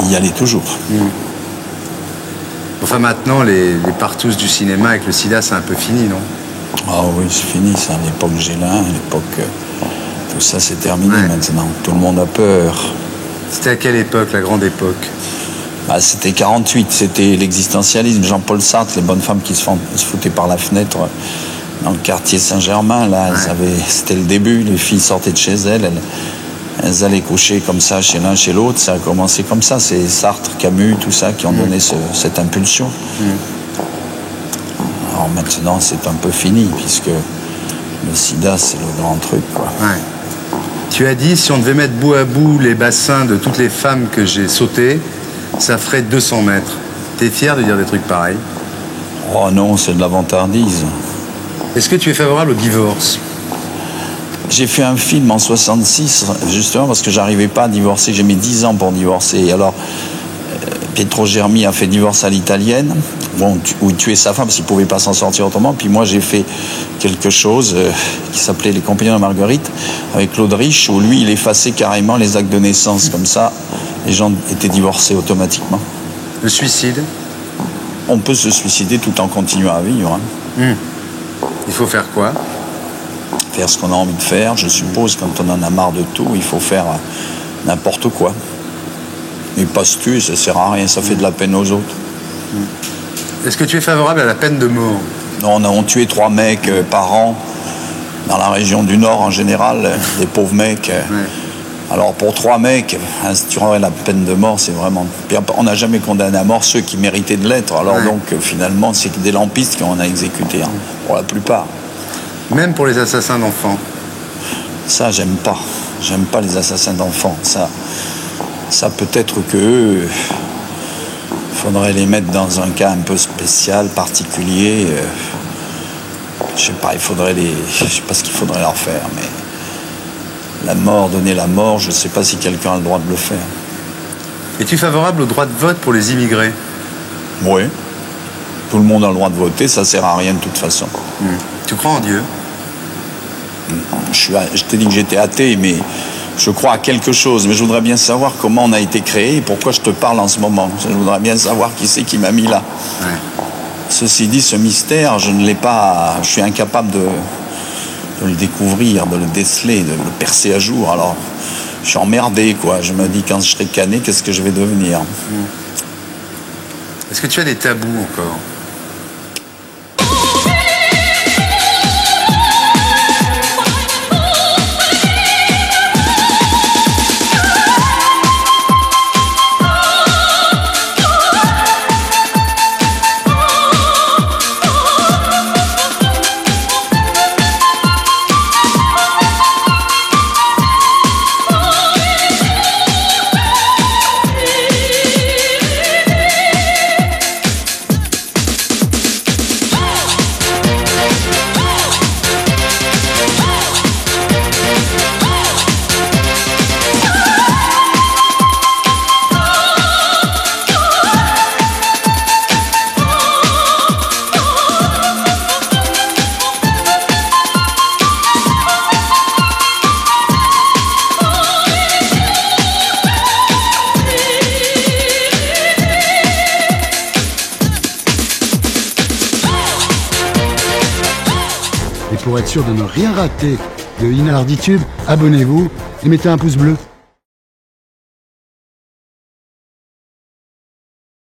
D: il y allait toujours.
B: Enfin, maintenant, les partous du cinéma avec le sida, c'est un peu fini, non?
D: Ah oui, c'est fini, ça. L'époque Gélin, l'époque... tout ça, c'est terminé maintenant. Tout le monde a peur.
B: C'était à quelle époque, la grande époque?
D: C'était 48, c'était l'existentialisme. Jean-Paul Sartre, les bonnes femmes qui se foutaient par la fenêtre dans le quartier Saint-Germain, là, c'était le début. Les filles sortaient de chez elles, elles allaient coucher comme ça chez l'un, chez l'autre. Ça a commencé comme ça. C'est Sartre, Camus, tout ça qui ont donné cette impulsion. Alors maintenant, c'est un peu fini, puisque le sida, c'est le grand truc, quoi.
B: Tu as dit, si on devait mettre bout à bout les bassins de toutes les femmes que j'ai sautées, ça ferait 200 mètres. T'es fier de dire des trucs pareils?
D: Oh non, c'est de la vantardise.
B: Est-ce que tu es favorable au divorce?
D: J'ai fait un film en 66, justement parce que j'arrivais pas à divorcer. J'ai mis 10 ans pour divorcer. Et alors, Pietro Germi a fait Divorce à l'italienne, où il tuait sa femme parce qu'il pouvait pas s'en sortir autrement. Puis moi, j'ai fait quelque chose qui s'appelait Les Compagnons de Marguerite, avec Claude Rich, où lui, il effaçait carrément les actes de naissance. Comme ça, les gens étaient divorcés automatiquement.
B: Le suicide?
D: On peut se suicider tout en continuant à vivre.
B: Il faut faire quoi?
D: Faire ce qu'on a envie de faire, je suppose. Quand on en a marre de tout, il faut faire n'importe quoi. Mais pas se tuer, ça sert à rien, ça fait de la peine aux autres.
B: Est-ce que tu es favorable à la peine de mort?
D: Non, on tué 3 mecs par an, dans la région du Nord en général, des pauvres mecs. Alors pour 3 mecs, instituer la peine de mort, c'est vraiment... On n'a jamais condamné à mort ceux qui méritaient de l'être. Alors donc finalement, c'est que des lampistes qu'on a exécutés, pour la plupart.
B: Même pour les assassins d'enfants?
D: Ça, j'aime pas. J'aime pas les assassins d'enfants. Ça peut-être que eux, faudrait les mettre dans un cas un peu spécial, particulier. Je sais pas, je sais pas ce qu'il faudrait leur faire, mais la mort, donner la mort, je sais pas si quelqu'un a le droit de le faire.
B: Es-tu favorable au droit de vote pour les immigrés?
D: Oui. Tout le monde a le droit de voter, ça sert à rien de toute façon.
B: Tu crois en Dieu?
D: Je t'ai dit que j'étais athée, mais je crois à quelque chose. Mais je voudrais bien savoir comment on a été créé et pourquoi je te parle en ce moment. Je voudrais bien savoir qui c'est qui m'a mis là. Ceci dit, ce mystère, je ne l'ai pas... Je suis incapable de le découvrir, de le déceler, de le percer à jour. Alors, je suis emmerdé, quoi. Je me dis, quand je serai cané, qu'est-ce que je vais devenir?
B: Est-ce que tu as des tabous encore?
R: Pour être sûr de ne rien rater de Inalarditube, abonnez-vous et mettez un pouce bleu.